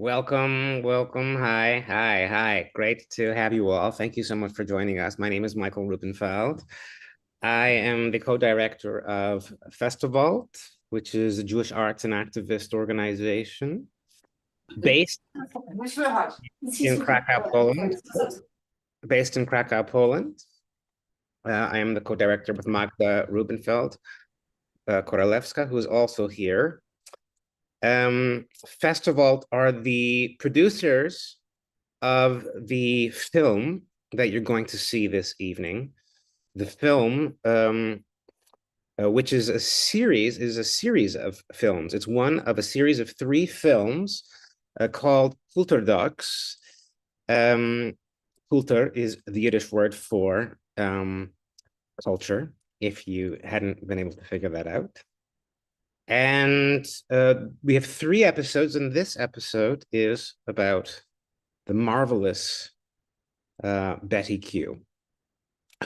Welcome, welcome. Hi, hi, hi. Great to have you all. Thank you so much for joining us. My name is Michael Rubenfeld. I am the co-director of Festival, which is a Jewish arts and activist organization based in Krakow, Poland. Based in Krakow, Poland. I am the co-director with Magda Rubenfeld, Korolewska, who is also here. Festival are the producers of the film that you're going to see this evening. The film, which is a series of films. It's one of a series of 3 films called Kultur Docs. Kultur is the Yiddish word for culture, if you hadn't been able to figure that out. And we have 3 episodes, and this episode is about the marvelous Betty Q,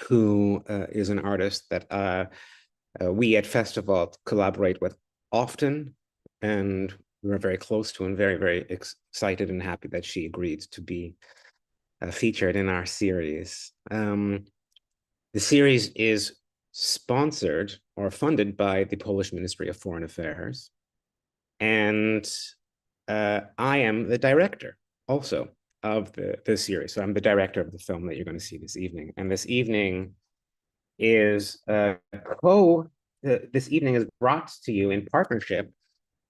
who is an artist that we at Festival collaborate with often, and we're very close to and very, very excited and happy that she agreed to be featured in our series. The series is sponsored or funded by the Polish Ministry of Foreign Affairs, and I am the director also of the series. So I'm the director of the film that you're going to see this evening. And this evening is this evening is brought to you in partnership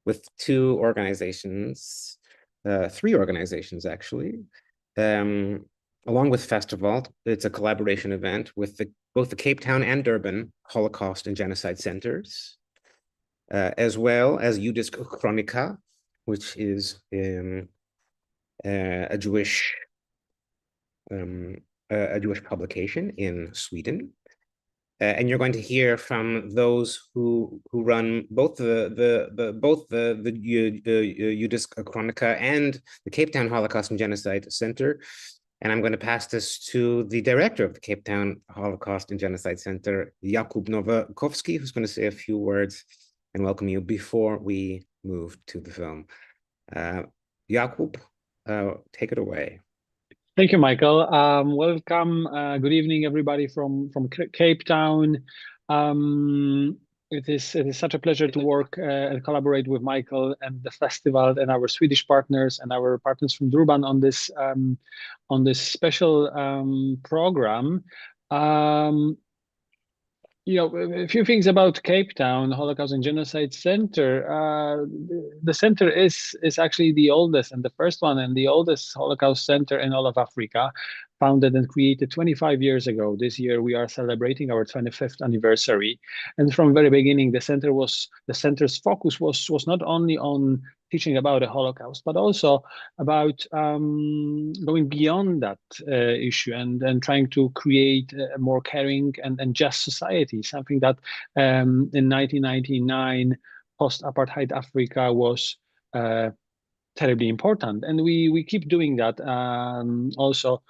with 2 organizations, 3 organizations actually. Along with Festival, it's a collaboration event with both the Cape Town and Durban Holocaust and Genocide Centers, as well as Jewish Chronicle, which is a Jewish publication in Sweden, and you're going to hear from those who run both the Jewish Chronicle and the Cape Town Holocaust and Genocide Center. And I'm going to pass this to the director of the Cape Town Holocaust and Genocide Center, Jakub Nowakowski, who's going to say a few words and welcome you before we move to the film. Jakub, take it away. Thank you, Michael. Welcome. Good evening, everybody from Cape Town. It is such a pleasure to work and collaborate with Michael and the festival and our Swedish partners and our partners from Durban on this special program. A few things about Cape Town Holocaust and Genocide Center. The center is actually the oldest and the first one and the oldest Holocaust center in all of Africa, founded and created 25 years ago. This year we are celebrating our 25th anniversary. And from the very beginning, the center's focus was not only on teaching about the Holocaust, but also about going beyond that issue and trying to create a more caring and just society, something that in 1999, post-apartheid Africa was terribly important. And we keep doing that also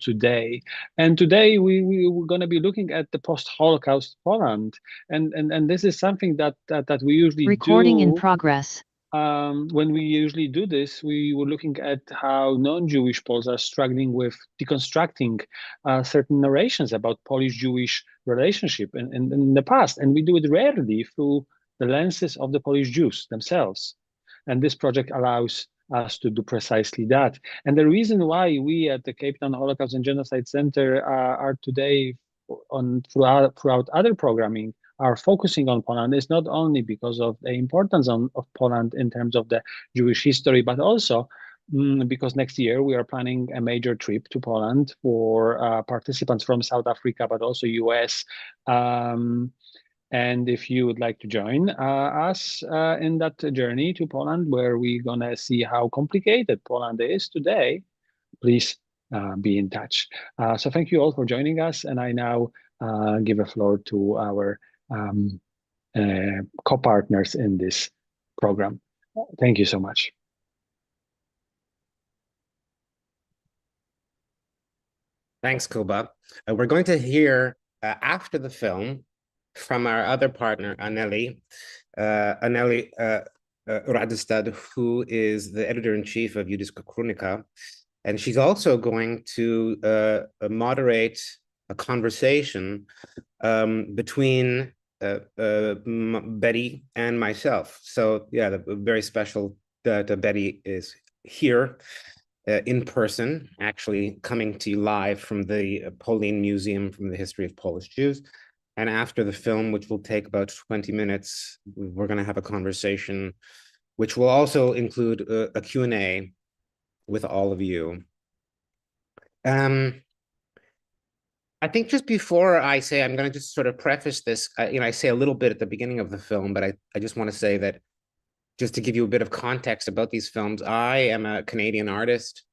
today. And today we're going to be looking at the post-Holocaust Poland. And this is something that we usually do. Recording in progress. When we usually do this, we were looking at how non-Jewish Poles are struggling with deconstructing certain narrations about Polish-Jewish relationship in the past. And we do it rarely through the lenses of the Polish Jews themselves. And this project allows us to do precisely that. And the reason why we at the Cape Town Holocaust and Genocide Center are today throughout other programming are focusing on Poland is not only because of the importance of Poland in terms of the Jewish history, but also because next year we are planning a major trip to Poland for participants from South Africa, but also US. And if you would like to join us in that journey to Poland, where we're going to see how complicated Poland is today, please be in touch. So thank you all for joining us. And I now give the floor to our co-partners in this program. Thank you so much. Thanks, Kuba. We're going to hear after the film from our other partner, Anneli Rådestad, who is the editor-in-chief of Jewish Chronicle, and she's also going to moderate a conversation between Betty and myself. So yeah, very special that Betty is here in person, actually coming to you live from the Polin Museum from the History of Polish Jews. And after the film, which will take about 20 minutes, we're going to have a conversation, which will also include a Q&A with all of you. I think just before I say, I'm going to just sort of preface this, I say a little bit at the beginning of the film, but I just want to say that just to give you a bit of context about these films, I am a Canadian artist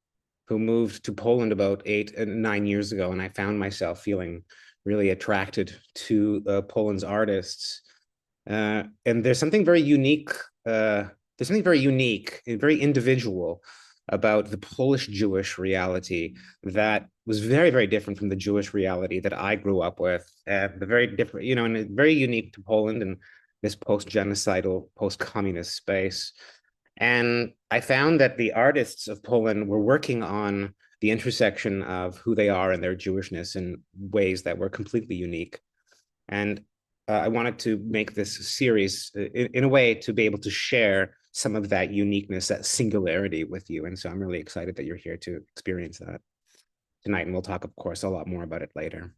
who moved to Poland about 9 years ago, and I found myself feeling really attracted to Poland's artists. And there's something very unique, and very individual about the Polish Jewish reality that was very, very different from the Jewish reality that I grew up with. The very different, and very unique to Poland and this post-genocidal, post-communist space. And I found that the artists of Poland were working on the intersection of who they are and their Jewishness in ways that were completely unique. And I wanted to make this series in a way to be able to share some of that uniqueness, that singularity with you. And so I'm really excited that you're here to experience that tonight. And we'll talk, of course, a lot more about it later.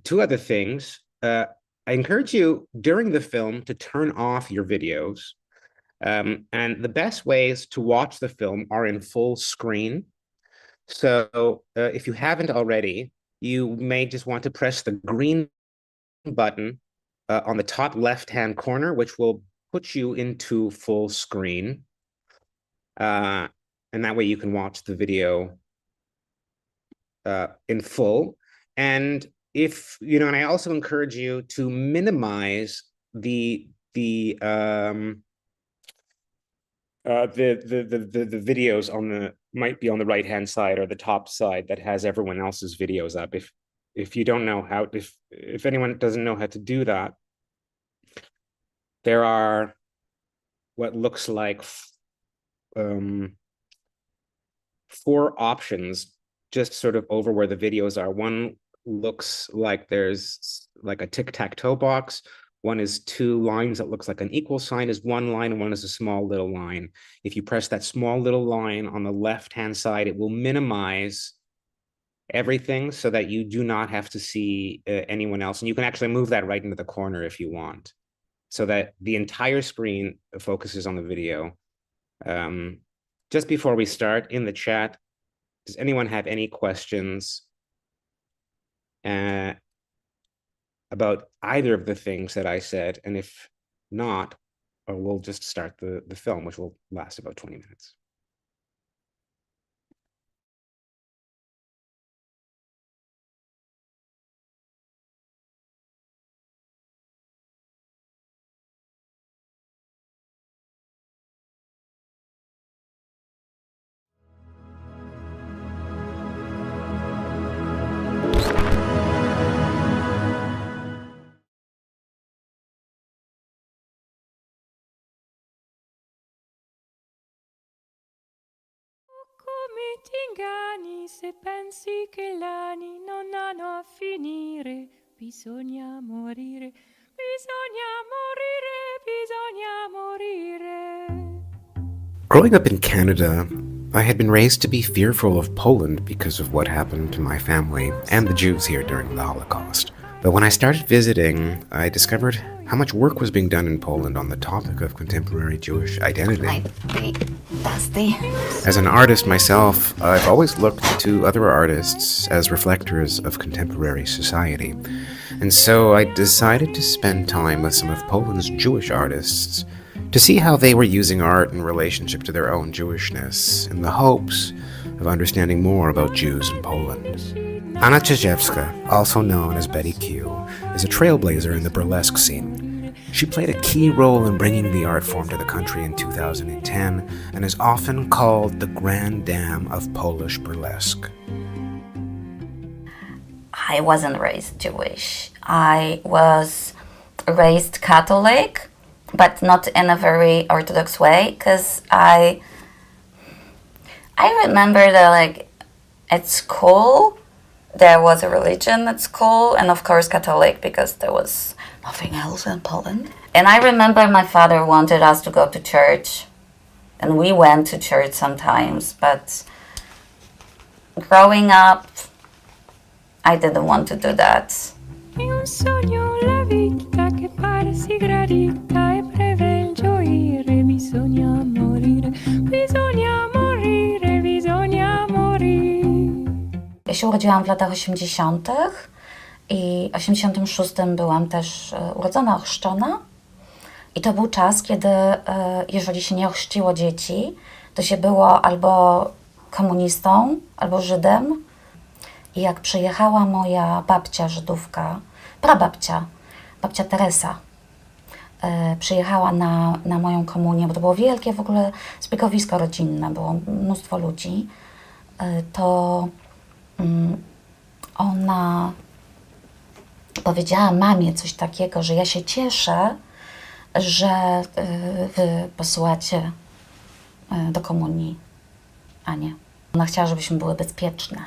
Two other things. I encourage you during the film to turn off your videos. And the best ways to watch the film are in full screen. So if you haven't already, you may just want to press the green button on the top left-hand corner, which will put you into full screen. And that way you can watch the video in full. And and I also encourage you to minimize the videos might be on the right-hand side or the top side that has everyone else's videos up. If you don't know how, if anyone doesn't know how to do that, there are what looks like 4 options just sort of over where the videos are. One looks like there's like a tic-tac-toe box. One is 2 lines that looks like an equal sign is 1 line, and one is a small little line. If you press that small little line on the left-hand side, it will minimize everything so that you do not have to see anyone else. And you can actually move that right into the corner if you want, so that the entire screen focuses on the video. Just before we start, in the chat, does anyone have any questions about either of the things that I said? And if not, we'll just start the film, which will last about 20 minutes. Se pensi che gli anni non hanno a finire, bisogna morire, bisogna morire, bisogna morire. Growing up in Canada, I had been raised to be fearful of Poland because of what happened to my family and the Jews here during the Holocaust. But when I started visiting, I discovered how much work was being done in Poland on the topic of contemporary Jewish identity. As an artist myself, I've always looked to other artists as reflectors of contemporary society. And so I decided to spend time with some of Poland's Jewish artists to see how they were using art in relationship to their own Jewishness, in the hopes of understanding more about Jews in Poland. Anna Rådestad, also known as Betty Q, is a trailblazer in the burlesque scene. She played a key role in bringing the art form to the country in 2010 and is often called the Grand Dame of Polish burlesque. I wasn't raised Jewish. I was raised Catholic, but not in a very Orthodox way, because I remember that, like, at school there was a religion at school, and of course Catholic, because there was nothing else in Poland. And I remember my father wanted us to go to church, and we went to church sometimes, but growing up, I didn't want to do that. È un sogno la vita che pare si gradita e breve il gioire, bisogna morire, bisogna morire, bisogna morire. Ja się urodziłam w latach 80. i w 86 byłam też urodzona, ochrzczona. I to był czas, kiedy jeżeli się nie ochrzciło dzieci, to się było albo komunistą, albo Żydem. I jak przyjechała moja babcia Żydówka, prababcia, babcia Teresa, przyjechała na moją komunię, bo to było wielkie w ogóle zbiegowisko rodzinne, było mnóstwo ludzi, to ona powiedziała mamie coś takiego, że ja się cieszę, że wy posyłacie do komunii Anię. Ona chciała, żebyśmy były bezpieczne.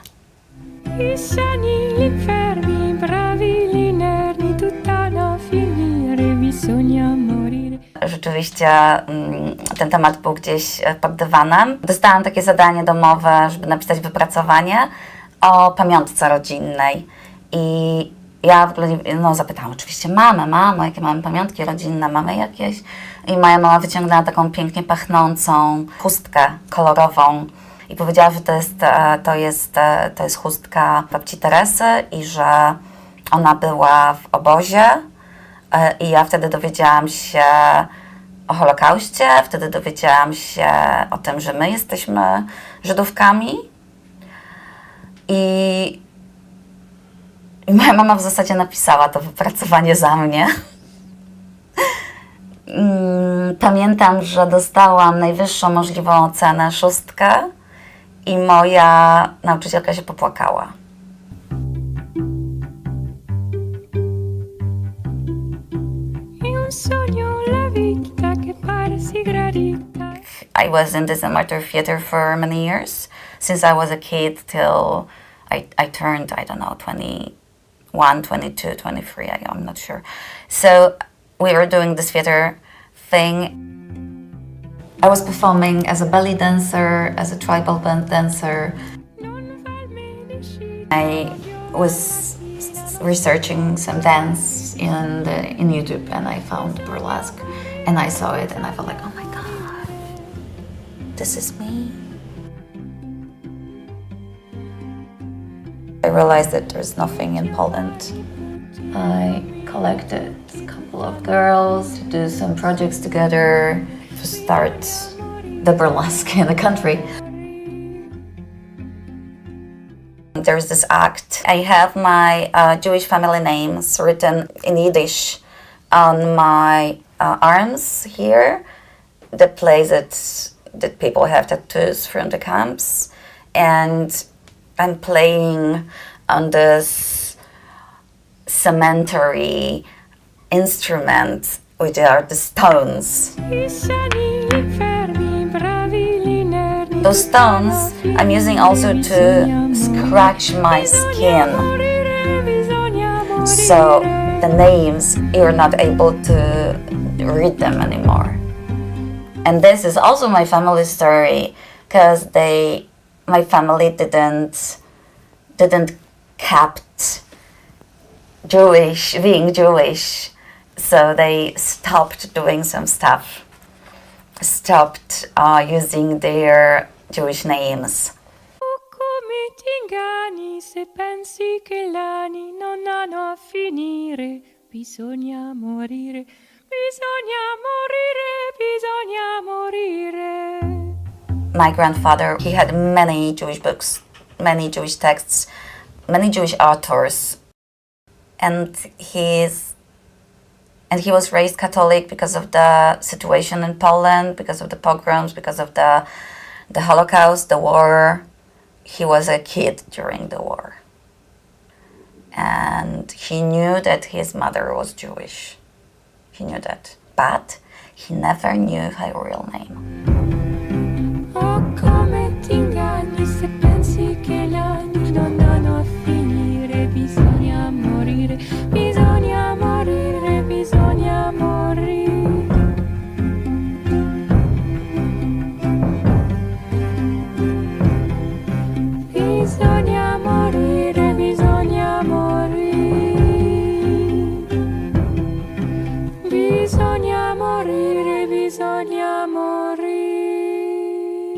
I sani, gli infermi, bravi, gli inermi, tutta na finire, bisogna morire. Rzeczywiście ten temat był gdzieś pod dywanem. Dostałam takie zadanie domowe, żeby napisać wypracowanie o pamiątce rodzinnej. I ja w ogóle zapytałam oczywiście mamę, mamo, jakie mamy pamiątki rodzinne, mamy jakieś? I moja mama wyciągnęła taką pięknie pachnącą chustkę kolorową i powiedziała, że to jest chustka babci Teresy i że ona była w obozie. I ja wtedy dowiedziałam się o Holokauście, wtedy dowiedziałam się o tym, że my jesteśmy Żydówkami. I moja mama w zasadzie napisała to wypracowanie za mnie. Pamiętam, że dostałam najwyższą możliwą ocenę, 6, i moja nauczycielka się popłakała. I was in this amateur theater for many years, since I was a kid till I turned, I don't know, 21, 22, 23, I'm not sure. So we were doing this theater thing. I was performing as a belly dancer, as a tribal band dancer. I was researching some dance in YouTube, and I found burlesque, and I saw it, and I felt like, oh my god, this is me. I realized that there's nothing in Poland. I collected a couple of girls to do some projects together to start the burlesque in the country. There's this act. I have my Jewish family names written in Yiddish on my arms here, the places that people have tattoos from the camps, and I'm playing on this cemetery instrument, which are the stones. Those stones I'm using also to scratch my skin, so the names, you're not able to read them anymore. And this is also my family story, because my family didn't kept being Jewish, so they stopped doing some stuff, stopped using their Jewish names. Come ti inganni se pensi che gli anni non hanno a finire, bisogna morire, bisogna morire, bisogna morire. My grandfather, he had many Jewish books, many Jewish texts, many Jewish authors, and he was raised Catholic because of the situation in Poland, because of the pogroms, because of the Holocaust, the war. He was a kid during the war, and he knew that his mother was Jewish. He knew that, but he never knew her real name. Oh, come ti inganni se pensi che gli anni non danno a finire. Bisogna morire, bisogna morire, bisogna morire. Bisogna morire, bisogna morire. Bisogna morire, bisogna morire.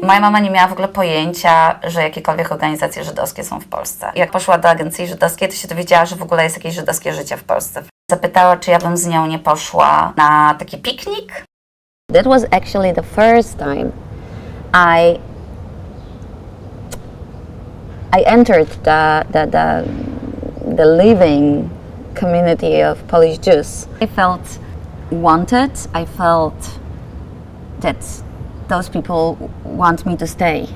Moja mama nie miała w ogóle pojęcia, że jakiekolwiek organizacje żydowskie są w Polsce. Jak poszła do agencji żydowskiej, to się dowiedziała, że w ogóle jest jakieś żydowskie życie w Polsce. Zapytała, czy ja bym z nią nie poszła na taki piknik. That was actually the first time I entered the living community of Polish Jews. I felt wanted. I felt that those people want me to stay.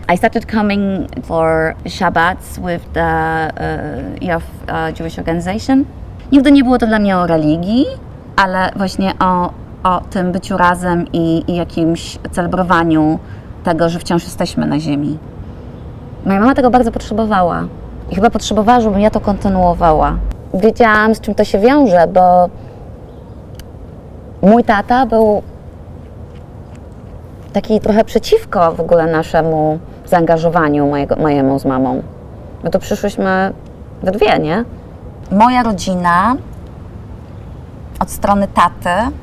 I started coming for Shabbats with the Jewish organization. Nigdy nie było to dla mnie o religii, ale właśnie o tym byciu razem i jakimś celebrowaniu tego, że wciąż jesteśmy na ziemi. Moja mama tego bardzo potrzebowała i chyba potrzebowała, żebym ja to kontynuowała. Wiedziałam, z czym to się wiąże, bo mój tata był taki trochę przeciwko w ogóle naszemu zaangażowaniu mojemu z mamą. My tu przyszłyśmy we dwie, nie? Moja rodzina od strony taty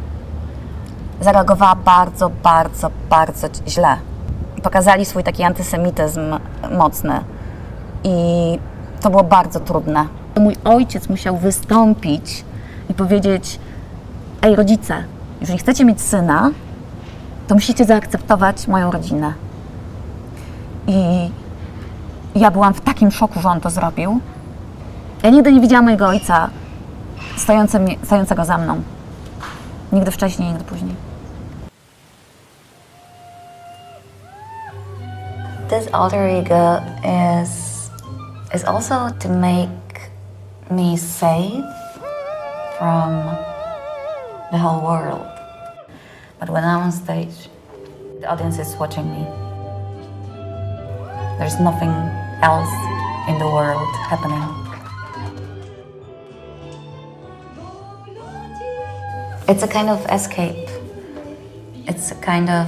zareagowała bardzo, bardzo, bardzo źle. Pokazali swój taki antysemityzm mocny i to było bardzo trudne. Mój ojciec musiał wystąpić i powiedzieć: ej rodzice, jeżeli chcecie mieć syna, to musicie zaakceptować moją rodzinę. I ja byłam w takim szoku, że on to zrobił. Ja nigdy nie widziałam mojego ojca stojącego za mną. Nigdy wcześniej, nigdy później. This alter ego is also to make me safe from the whole world. But when I'm on stage, the audience is watching me. There's nothing else in the world happening. It's a kind of escape. It's a kind of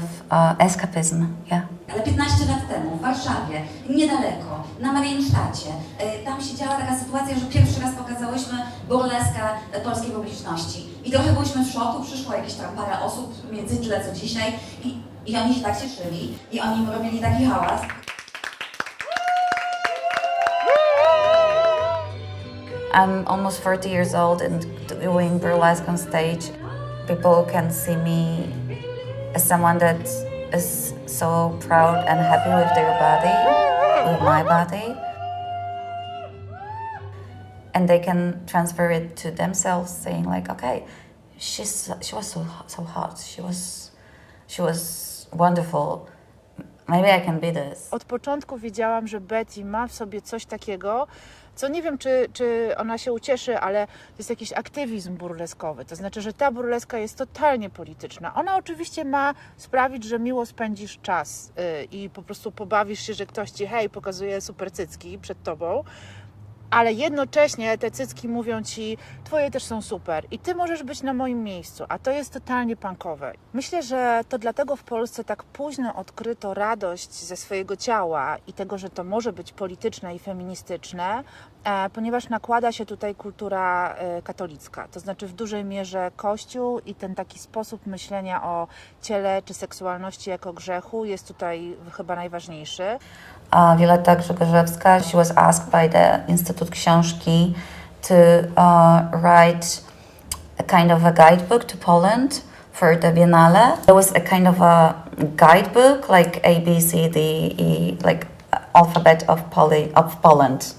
escapism, yeah. Ale 15 lat temu w Warszawie, niedaleko, na Mariensztacie, tam się działa taka sytuacja, że pierwszy raz pokazałyśmy burleskę polskiej publiczności. I trochę byliśmy w szoku, przyszło jakieś tam parę osób, między tyle co dzisiaj i oni się tak cieszyli i oni robili taki hałas. I'm almost 40 years old and doing burlesque on stage. People can see me as someone that is so proud and happy with their body, with my body. And they can transfer it to themselves, saying like, okay, she was so hot, she was wonderful. Maybe I can be this. Od początku wiedziałam, że Betty ma w sobie coś takiego, co nie wiem, czy ona się ucieszy, ale to jest jakiś aktywizm burleskowy. To znaczy, że ta burleska jest totalnie polityczna. Ona oczywiście ma sprawić, że miło spędzisz czas i po prostu pobawisz się, że ktoś ci pokazuje super cycki przed tobą, ale jednocześnie te cycki mówią ci, twoje też są super i ty możesz być na moim miejscu, a to jest totalnie punkowe. Myślę, że to dlatego w Polsce tak późno odkryto radość ze swojego ciała i tego, że to może być polityczne i feministyczne, ponieważ nakłada się tutaj kultura katolicka, to znaczy w dużej mierze Kościół i ten taki sposób myślenia o ciele czy seksualności jako grzechu jest tutaj chyba najważniejszy. Violetta Grzegorzewska, she was asked by the Instytut Książki to write a kind of a guidebook to Poland for the Biennale. There was a kind of a guidebook, like A, B, C, D, E, like alphabet of Poland.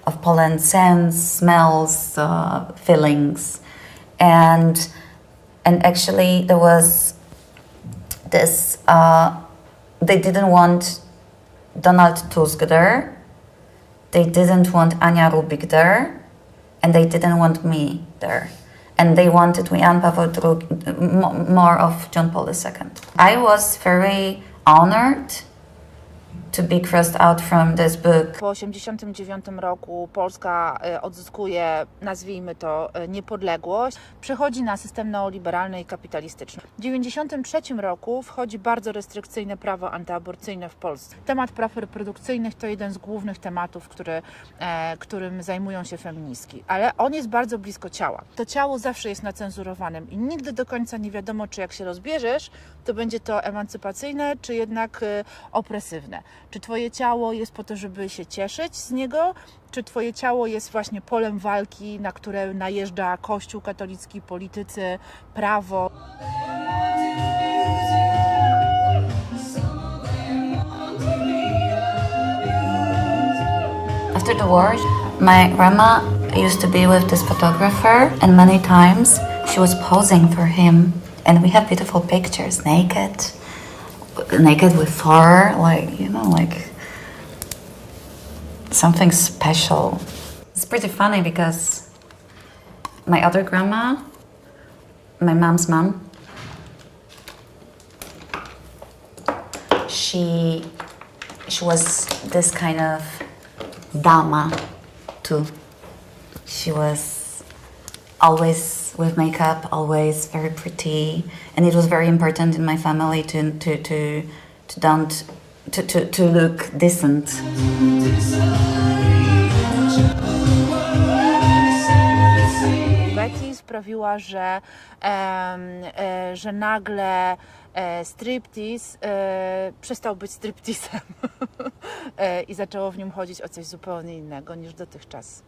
Of Poland, scents, smells, feelings. And actually there was this, they didn't want Donald Tusk there, they didn't want Ania Rubik there, and they didn't want me there. and they wanted Jan Paweł II, more of John Paul II. I was very honored to be crossed out from this book. Po 1989 roku Polska odzyskuje, nazwijmy to, niepodległość, przechodzi na system neoliberalny i kapitalistyczny. W 1993 roku wchodzi bardzo restrykcyjne prawo antyaborcyjne w Polsce. Temat praw reprodukcyjnych to jeden z głównych tematów, którym zajmują się feministki, ale on jest bardzo blisko ciała. To ciało zawsze jest nacenzurowanym i nigdy do końca nie wiadomo, czy jak się rozbierzesz, to będzie to emancypacyjne, czy jednak opresywne. Czy twoje ciało jest po to, żeby się cieszyć z niego, czy twoje ciało jest właśnie polem walki, na które najeżdża Kościół katolicki, politycy, prawo. After the war, my grandma used to be with this photographer, and many times she was posing for him, and we have beautiful pictures, naked with fur, like, you know, like something special. It's pretty funny because my other grandma, my mom's mom, she was this kind of dama too. She was always with makeup, always very pretty, and it was very important in my family to look decent. Betty sprawiła, że nagle striptease przestał być stripteasem i zaczęło w nim chodzić o coś zupełnie innego niż dotychczas.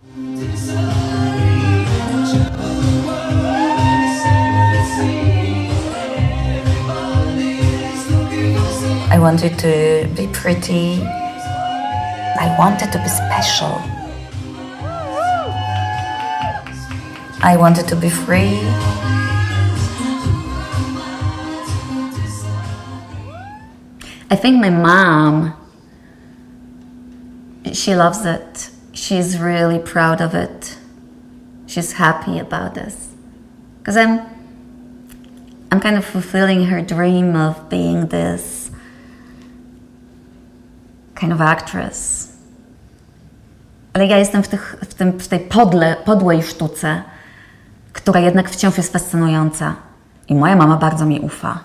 I wanted to be pretty. I wanted to be special. I wanted to be free. I think my mom, she loves it. She's really proud of it. She's happy about this. Because I'm kind of fulfilling her dream of being this kind of actress. Ale ja jestem w tej podłej sztuce, która jednak wciąż jest fascynująca. I moja mama bardzo mi ufa.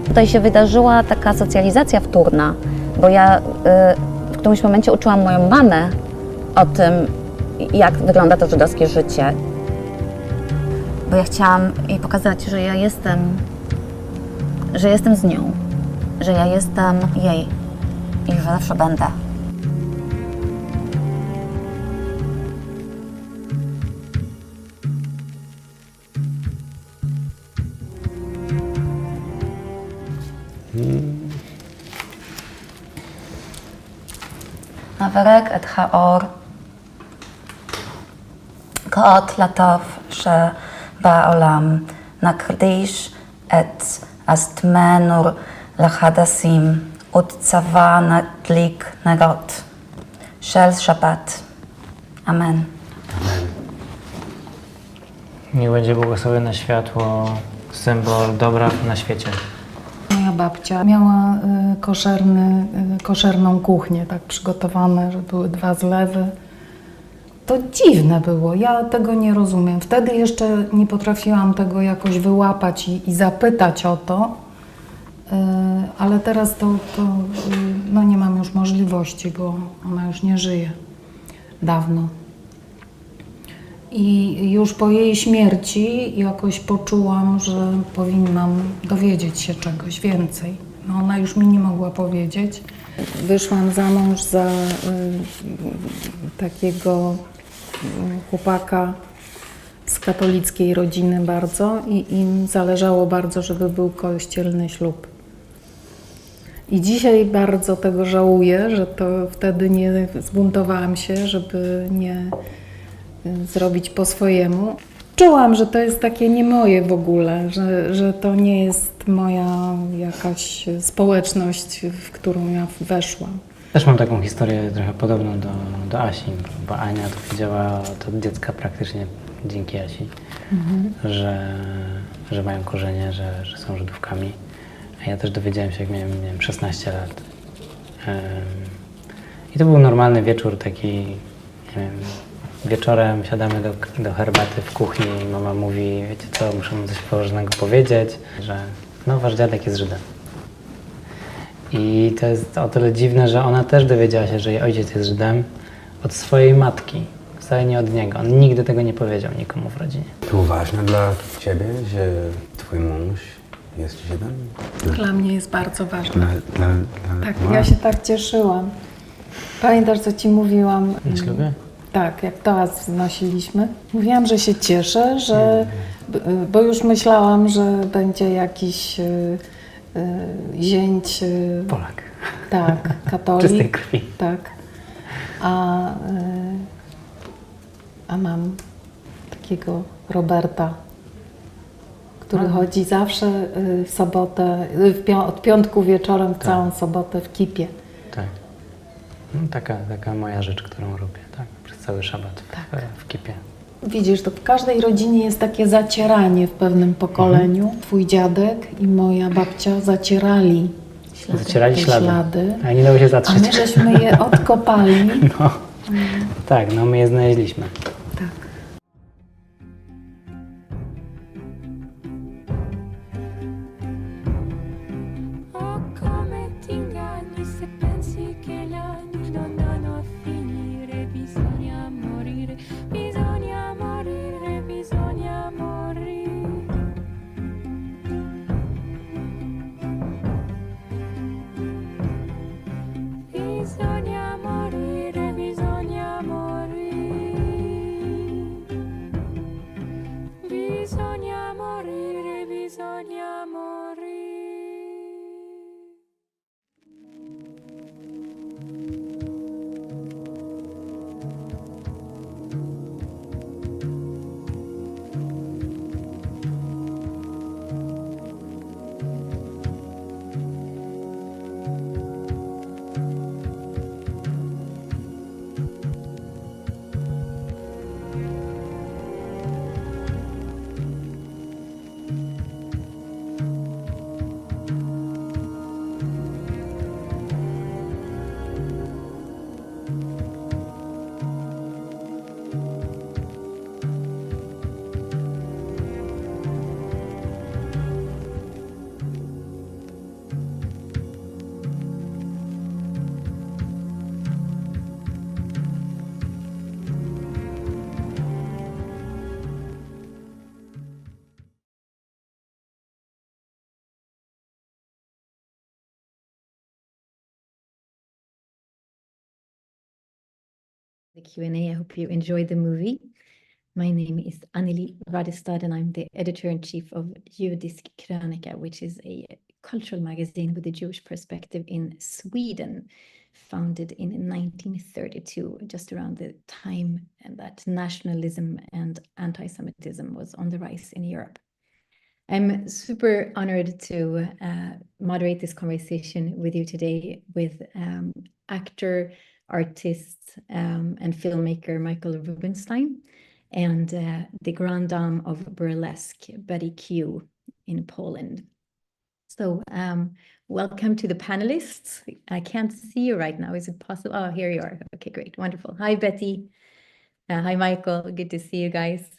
Tutaj się wydarzyła taka socjalizacja wtórna, bo ja w którymś momencie uczyłam moją mamę o tym, jak wygląda to żydowskie życie. Bo ja chciałam jej pokazać, że ja jestem z nią, że ja jestem jej i że zawsze będę. Averek et haor koot latov שבעולם נקדיש את אסתמנו לחדשים וצבא נדליק נרות של שבת. Amen. Niech będzie błogosławione światło, symbol dobra na świecie. Moja babcia miała koszerną kuchnię, tak przygotowane, że były 2 zlewy. To dziwne było, ja tego nie rozumiem. Wtedy jeszcze nie potrafiłam tego jakoś wyłapać i zapytać o to, ale teraz to no nie mam już możliwości, bo ona już nie żyje dawno. I już po jej śmierci jakoś poczułam, że powinnam dowiedzieć się czegoś więcej. No ona już mi nie mogła powiedzieć. Wyszłam za mąż za takiego chłopaka z katolickiej rodziny bardzo i im zależało bardzo, żeby był kościelny ślub. I dzisiaj bardzo tego żałuję, że to wtedy nie zbuntowałam się, żeby nie zrobić po swojemu. Czułam, że to jest takie nie moje w ogóle, że to nie jest moja jakaś społeczność, w którą ja weszłam. Też mam taką historię trochę podobną do Asi, bo Ania to wiedziała od dziecka praktycznie dzięki Asi, że mają korzenie, że są Żydówkami. A ja też dowiedziałem się, jak miałem, nie wiem, 16 lat. I to był normalny wieczór, taki, nie wiem, wieczorem siadamy do herbaty w kuchni i mama mówi, wiecie co, muszę wam coś poważnego powiedzieć, że no, wasz dziadek jest Żydem. I to jest o tyle dziwne, że ona też dowiedziała się, że jej ojciec jest Żydem od swojej matki, wcale nie od niego. On nigdy tego nie powiedział nikomu w rodzinie. Było ważne dla ciebie, że twój mąż jest Żydem? Dla mnie jest bardzo ważne. Tak, wow. ja się tak cieszyłam. Pamiętasz, co ci mówiłam? Na ślubie? Tak, jak toast wznosiliśmy. Mówiłam, że się cieszę, że, bo już myślałam, że będzie jakiś zięć... Polak. Tak, katolik. Czystej krwi. Tak. A mam takiego Roberta, który chodzi zawsze w sobotę, od piątku wieczorem w całą sobotę w kipie. Tak. No, taka moja rzecz, którą robię, tak? Przez cały szabat w kipie. Widzisz, to w każdej rodzinie jest takie zacieranie w pewnym pokoleniu. Twój dziadek i moja babcia zacierali Zacierali ślady. A nie dało się a zatrzeć. my żeśmy je odkopali. No. Tak, no my je znaleźliśmy. Tak. Oh, come ti inganni se pensi che gli anni non hanno a finire. Bisogna morire, bisogna morire, bisogna morire. Bisogna morire, bisogna morire. Bisogna morire, bisogna morire. The Q&A. I hope you enjoyed the movie. My name is Anneli Rådestad and I'm the editor-in-chief of Jewish Chronicle, which is a cultural magazine with a Jewish perspective in Sweden, founded in 1932, just around the time that nationalism and anti-Semitism was on the rise in Europe. I'm super honored to moderate this conversation with you today with actor, artist, and filmmaker Michael Rubenfeld and the Grand Dame of Burlesque, Betty Q in Poland. So welcome to the panelists. I can't see you right now. Is it possible? Oh, here you are. Okay, great. Wonderful. Hi, Betty. Hi, Michael. Good to see you guys.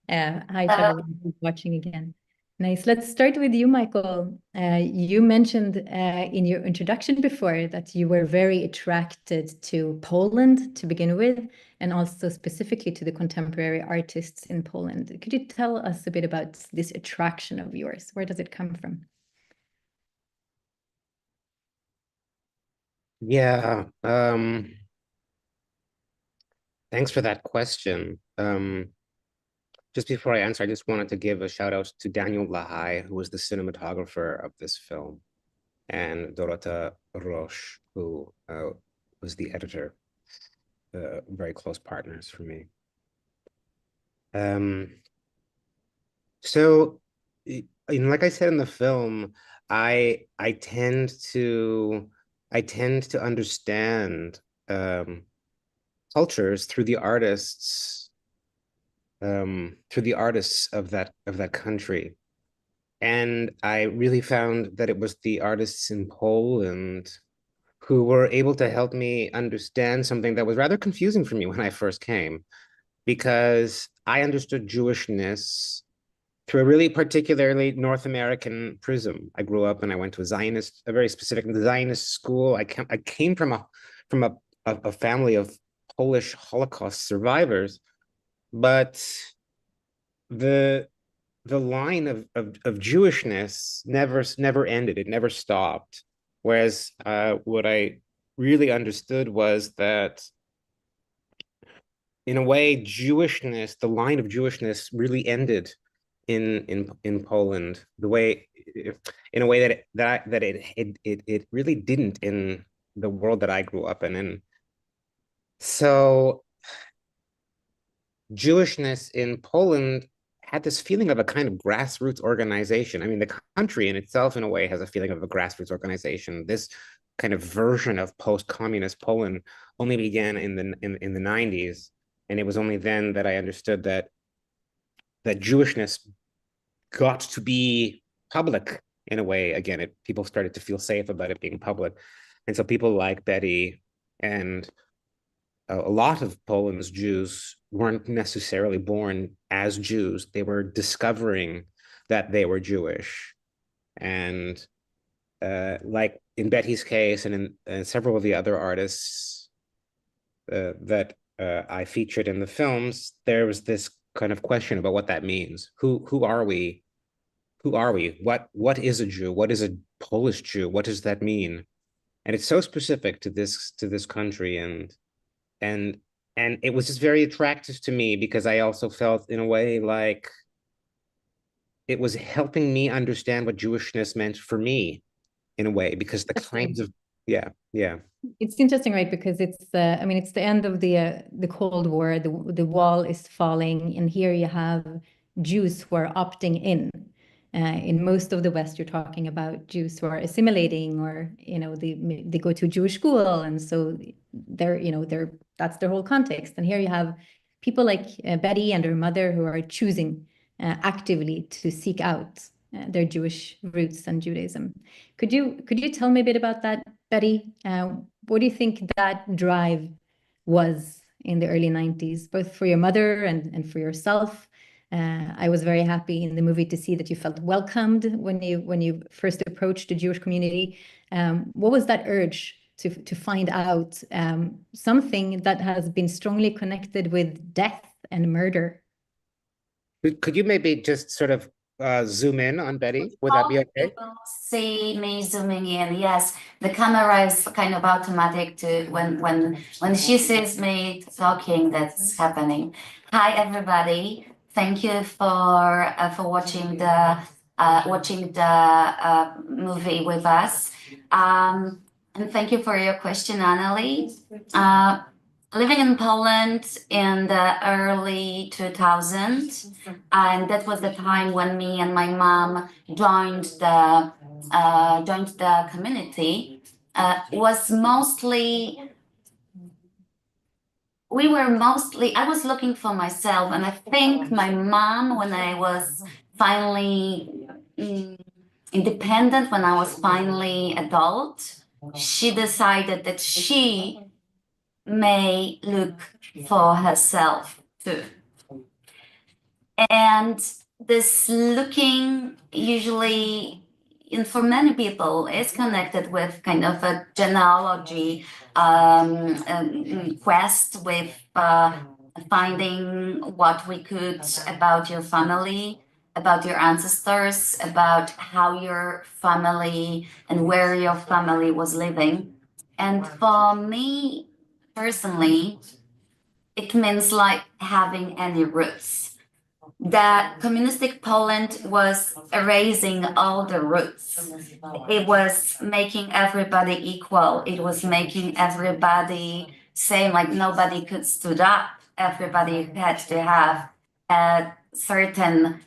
Hi to everyone who's watching again. Nice. Let's start with you, Michael. You mentioned in your introduction before that you were very attracted to Poland to begin with, and also specifically to the contemporary artists in Poland. Could you tell us a bit about this attraction of yours? Where does it come from? Yeah, thanks for that question. just before I answer, I just wanted to give a shout out to Daniel Lahai, who was the cinematographer of this film, and Dorota Roche, who was the editor, very close partners for me. So, like I said in the film, I tend to understand cultures through the artists of that country. And I really found that it was the artists in Poland who were able to help me understand something that was rather confusing for me when I first came, because I understood Jewishness through a really particularly North American prism. I grew up and I went to a very specific Zionist school. I came from a family of Polish Holocaust survivors, but the line of Jewishness never ended. It never stopped. Whereas what I really understood was that, in a way, Jewishness, the line of Jewishness, really ended in Poland. In a way that it really didn't in the world that I grew up in. And so Jewishness in Poland had this feeling of a kind of grassroots organization. I mean, the country in itself, in a way, has a feeling of a grassroots organization. This kind of version of post-communist Poland only began in the 90s, and it was only then that I understood that Jewishness got to be public in a way. Again, people started to feel safe about it being public, and so people like Betty and a lot of Poland's Jews weren't necessarily born as Jews. They were discovering that they were Jewish. And like in Betty's case and in several of the other artists that I featured in the films, there was this kind of question about what that means. Who are we? Who are we? What is a Jew? What is a Polish Jew? What does that mean? And it's so specific to this country, and it was just very attractive to me, because I also felt, in a way, like it was helping me understand what Jewishness meant for me, in a way, because the kinds of yeah. It's interesting, right? Because it's I mean, it's the end of the Cold War. The wall is falling, and here you have Jews who are opting in. In most of the West, you're talking about Jews who are assimilating, or they go to Jewish school, and so that's their whole context. And here you have people like Betty and her mother who are choosing actively to seek out their Jewish roots and Judaism. Could you tell me a bit about that, Betty? What do you think that drive was in the early 90s, both for your mother and for yourself? I was very happy in the movie to see that you felt welcomed when you first approached the Jewish community. What was that urge to find out something that has been strongly connected with death and murder? Could you maybe just sort of zoom in on Betty? Would that be okay? People see me zooming in. Yes, the camera is kind of automatic to when she sees me talking, that's happening. Hi, everybody. Thank you for watching the movie with us, and thank you for your question, Anneli. Living in Poland in the early 2000s, and that was the time when me and my mom joined the community. Was mostly. I was looking for myself, and I think my mom, when I was finally independent, when I was finally adult, she decided that she may look for herself too. And this looking usually, and for many people, is connected with kind of a genealogy quest with finding what we could about your family, about your ancestors, about how your family and where your family was living. And for me personally, it means like having any roots. that communistic Poland was erasing all the roots. It was making everybody equal. It was making everybody saying like nobody could stood up. Everybody had to have a certain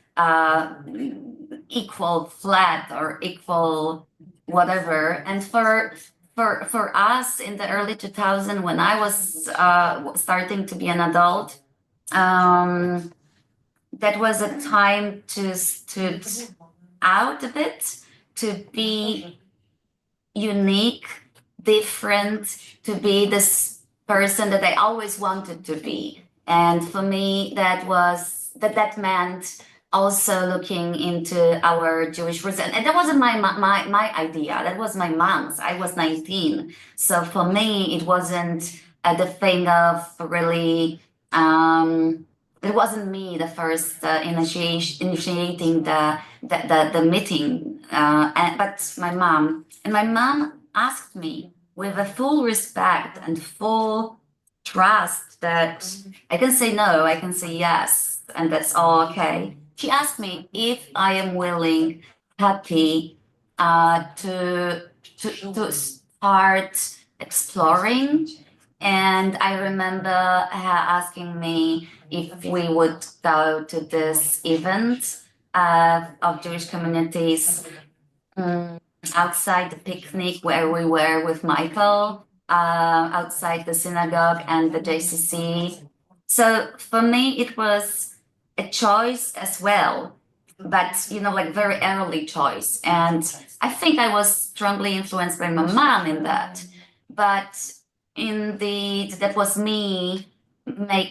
equal flat or equal whatever. And for us in the early 2000s, when I was starting to be an adult, that was a time to stood out a bit, to be unique, different, to be this person that I always wanted to be. And for me, that meant also looking into our Jewish roots. And that wasn't my idea. That was my mom's. I was 19. So for me, it wasn't the thing of really, it wasn't me the first initiating the meeting, but my mom. And my mom asked me with a full respect and full trust that I can say no, I can say yes, and that's all okay. She asked me if I am willing, happy to start exploring. And I remember her asking me if we would go to this event of Jewish communities outside the picnic where we were with Michael, outside the synagogue and the JCC. So for me, it was a choice as well, but like very early choice. And I think I was strongly influenced by my mom in that. But indeed, that was me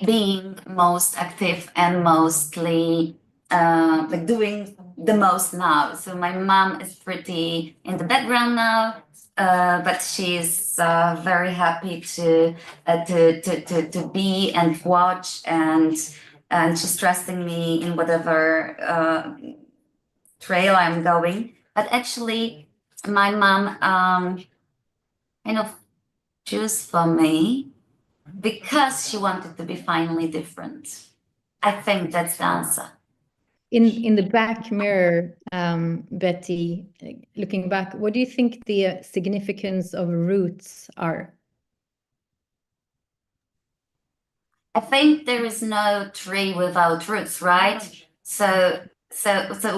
being most active and mostly like doing the most now. So my mom is pretty in the background now, but she's very happy to be and watch, and she's trusting me in whatever trail I'm going. But actually, my mom kind of chose for me because she wanted to be finally different. I think that's the answer. In the back mirror, Betty, looking back, what do you think the significance of roots are? I think there is no tree without roots, right? So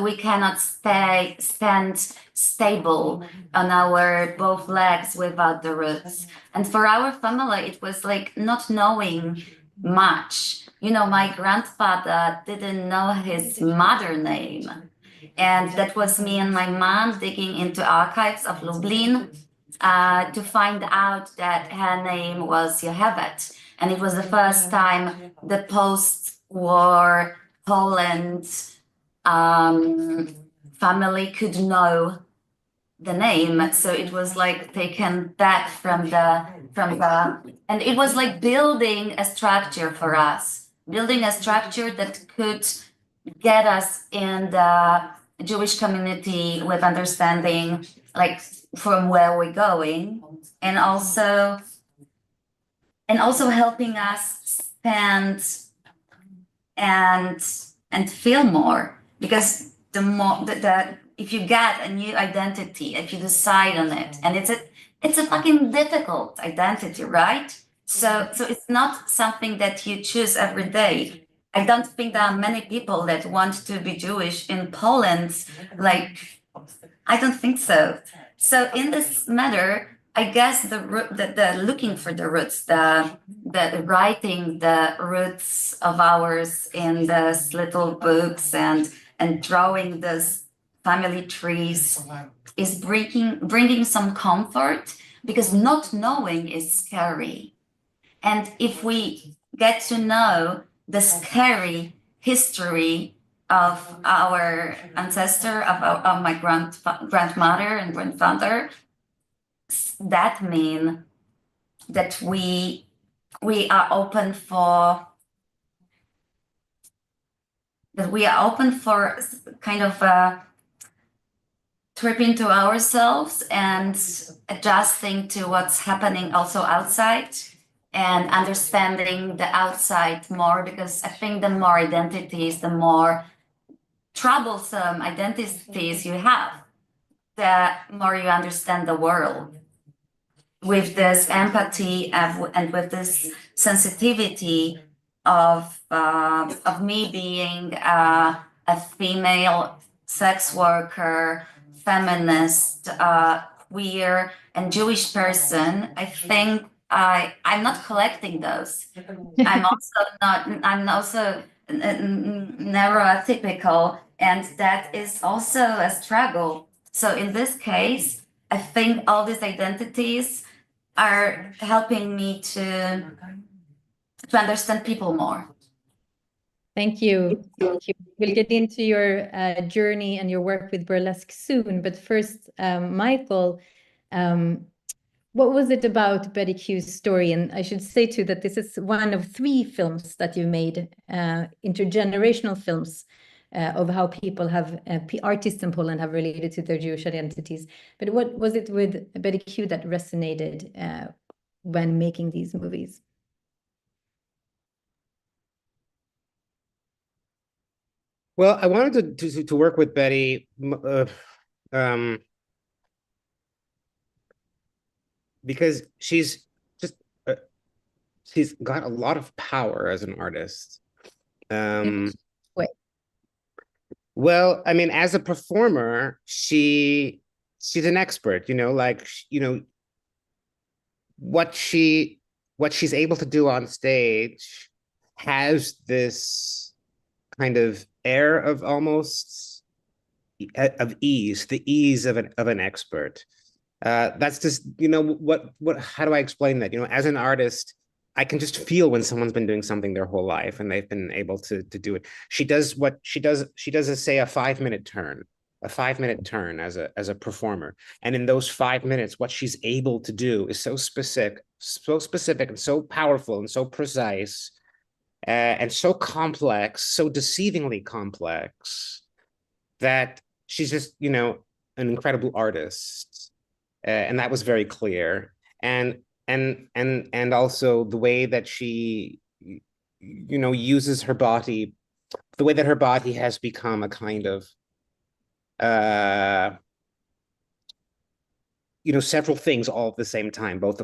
we cannot stand stable on our both legs without the roots. And for our family, it was like not knowing much. My grandfather didn't know his mother name. And that was me and my mom digging into archives of Lublin to find out that her name was Johevet. And it was the first time the post-war Poland family could know the name. So it was like taken back from the, and it was like building a structure for us. Building a structure that could get us in the Jewish community with understanding, like from where we're going, and also helping us stand and feel more. Because the more if you get a new identity, if you decide on it, and it's a fucking difficult identity, right? So it's not something that you choose every day. I don't think there are many people that want to be Jewish in Poland. Like, I don't think so. So in this matter, I guess the looking for the roots, the writing the roots of ours in these little books and drawing these family trees is bringing some comfort, because not knowing is scary. And if we get to know the scary history of our ancestor, of my grandmother and grandfather, that means that we are open for kind of a trip into ourselves and adjusting to what's happening also outside. and understanding the outside more, because I think the more identities, the more troublesome identities you have, the more you understand the world. With this empathy and with this sensitivity of me being a female sex worker, feminist, queer, and Jewish person, I think I'm not collecting those. I'm also neuroatypical, and that is also a struggle. So in this case, I think all these identities are helping me to understand people more. Thank you. Thank you. We'll get into your journey and your work with burlesque soon. But first, Michael, what was it about Betty Q's story? And I should say too that this is one of 3 films that you made, intergenerational films of how people have, artists in Poland have related to their Jewish identities. But what was it with Betty Q that resonated when making these movies? Well, I wanted to work with Betty because she's got a lot of power as an artist. Well, I mean, as a performer, she's an expert, like, what she's able to do on stage has this kind of air of almost of ease, the ease of an expert. That's just, how do I explain that? As an artist, I can just feel when someone's been doing something their whole life and they've been able to do it. She does what she does. She does say a 5-minute turn, as a performer. And in those 5 minutes, what she's able to do is so specific and so powerful and so precise and so complex, so deceivingly complex, that she's just, an incredible artist. And that was very clear. And also the way that she, uses her body, the way that her body has become a kind of, several things all at the same time, both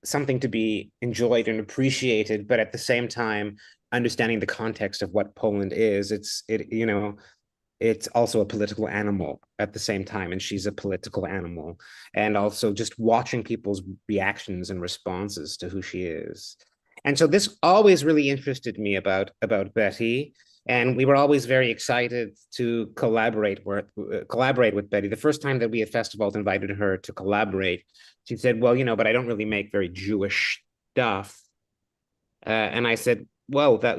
something to be enjoyed and appreciated, but at the same time, understanding the context of what Poland is. It's also a political animal at the same time, and she's a political animal. And also just watching people's reactions and responses to who she is. And so this always really interested me about Betty, and we were always very excited to collaborate with Betty. The first time that we at festivals invited her to collaborate, she said, well, but I don't really make very Jewish stuff. And I said, well, that,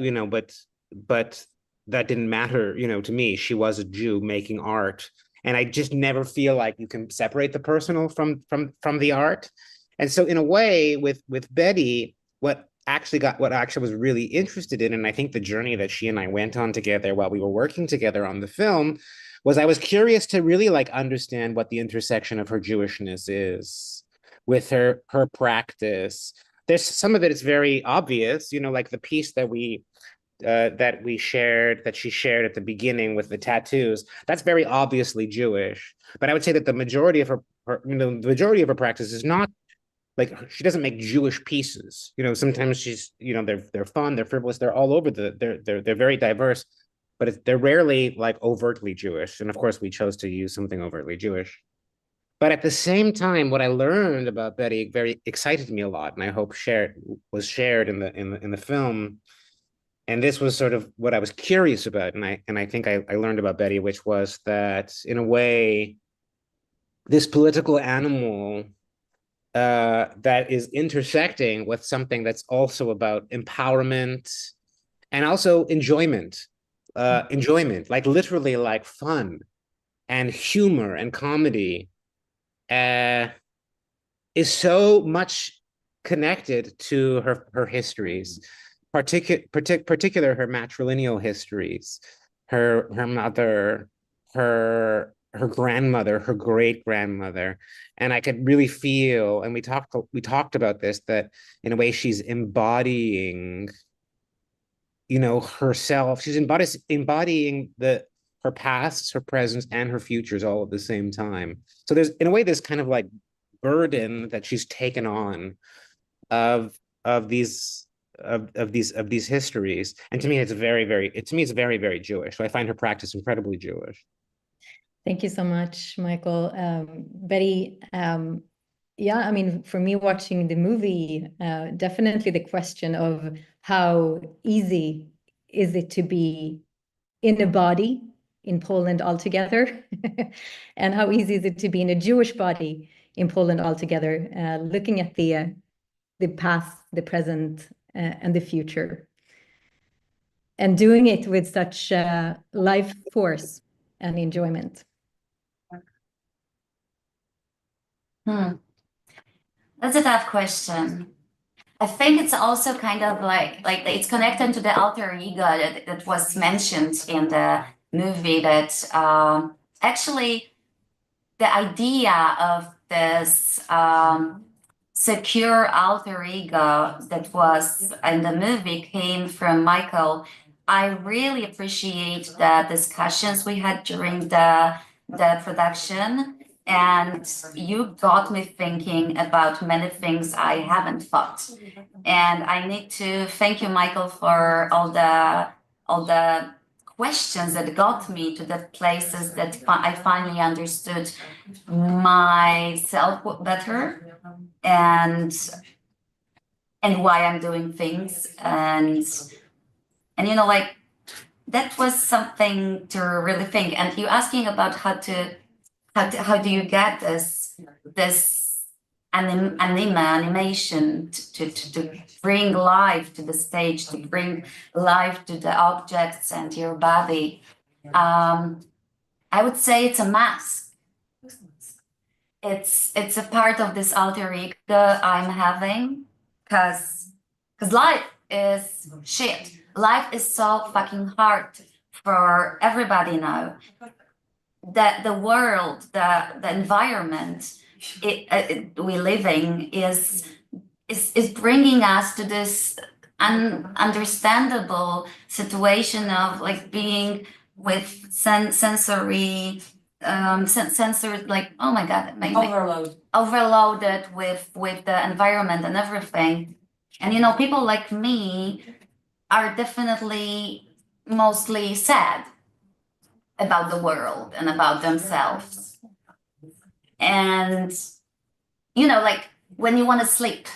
but that didn't matter, to me. She was a Jew making art. And I just never feel like you can separate the personal from the art. And so in a way with Betty, what I was really interested in, and I think the journey that she and I went on together while we were working together on the film, was I was curious to really understand what the intersection of her Jewishness is with her practice. There's some of it is very obvious, like the piece that she shared at the beginning with the tattoos. That's very obviously Jewish. But I would say that the majority of her practice is not, like, she doesn't make Jewish pieces. Sometimes she's, they're fun, they're frivolous, they're all over they're very diverse, but they're rarely overtly Jewish. And of course, we chose to use something overtly Jewish. But at the same time, what I learned about Betty very excited me a lot, and I hope was shared in the film. And this was sort of what I was curious about, and I think I learned about Betty, which was that in a way, this political animal that is intersecting with something that's also about empowerment and also enjoyment, like literally like fun and humor and comedy, is so much connected to her histories, particular her matrilineal histories, her mother, her her grandmother, her great grandmother, and I could really feel, and we talked about this, that in a way she's embodying, herself. She's embodying her pasts, her presents, and her futures all at the same time. So there's, in a way, this kind of like burden that she's taken on of these histories. And to me, it's very, very Jewish. So I find her practice incredibly Jewish. Thank you so much, Michael. Betty, yeah, I mean, for me watching the movie, definitely the question of how easy is it to be in a body in Poland altogether, and how easy is it to be in a Jewish body in Poland altogether, looking at the past, the present, and the future, and doing it with such life force and enjoyment. That's a tough question. I think it's also kind of like it's connected to the alter ego that was mentioned in the movie, that actually the idea of this secure alter ego that was in the movie came from Michael. I really appreciate the discussions we had during the production, and you got me thinking about many things I haven't thought. And I need to thank you, Michael, for all the questions that got me to the places that I finally understood myself better, and why I'm doing things, and like that was something to really think. And you asking about how do you get this animation to bring life to the stage, to bring life to the objects and your body? I would say it's a mask. It's a part of this alter ego I'm having, because life is shit. Life is so fucking hard for everybody now. The world, the environment we living is bringing us to this ununderstandable situation of like being with sensory like, oh my god, overloaded with the environment and everything. And people like me are definitely mostly sad about the world and about themselves. And like when you want to sleep,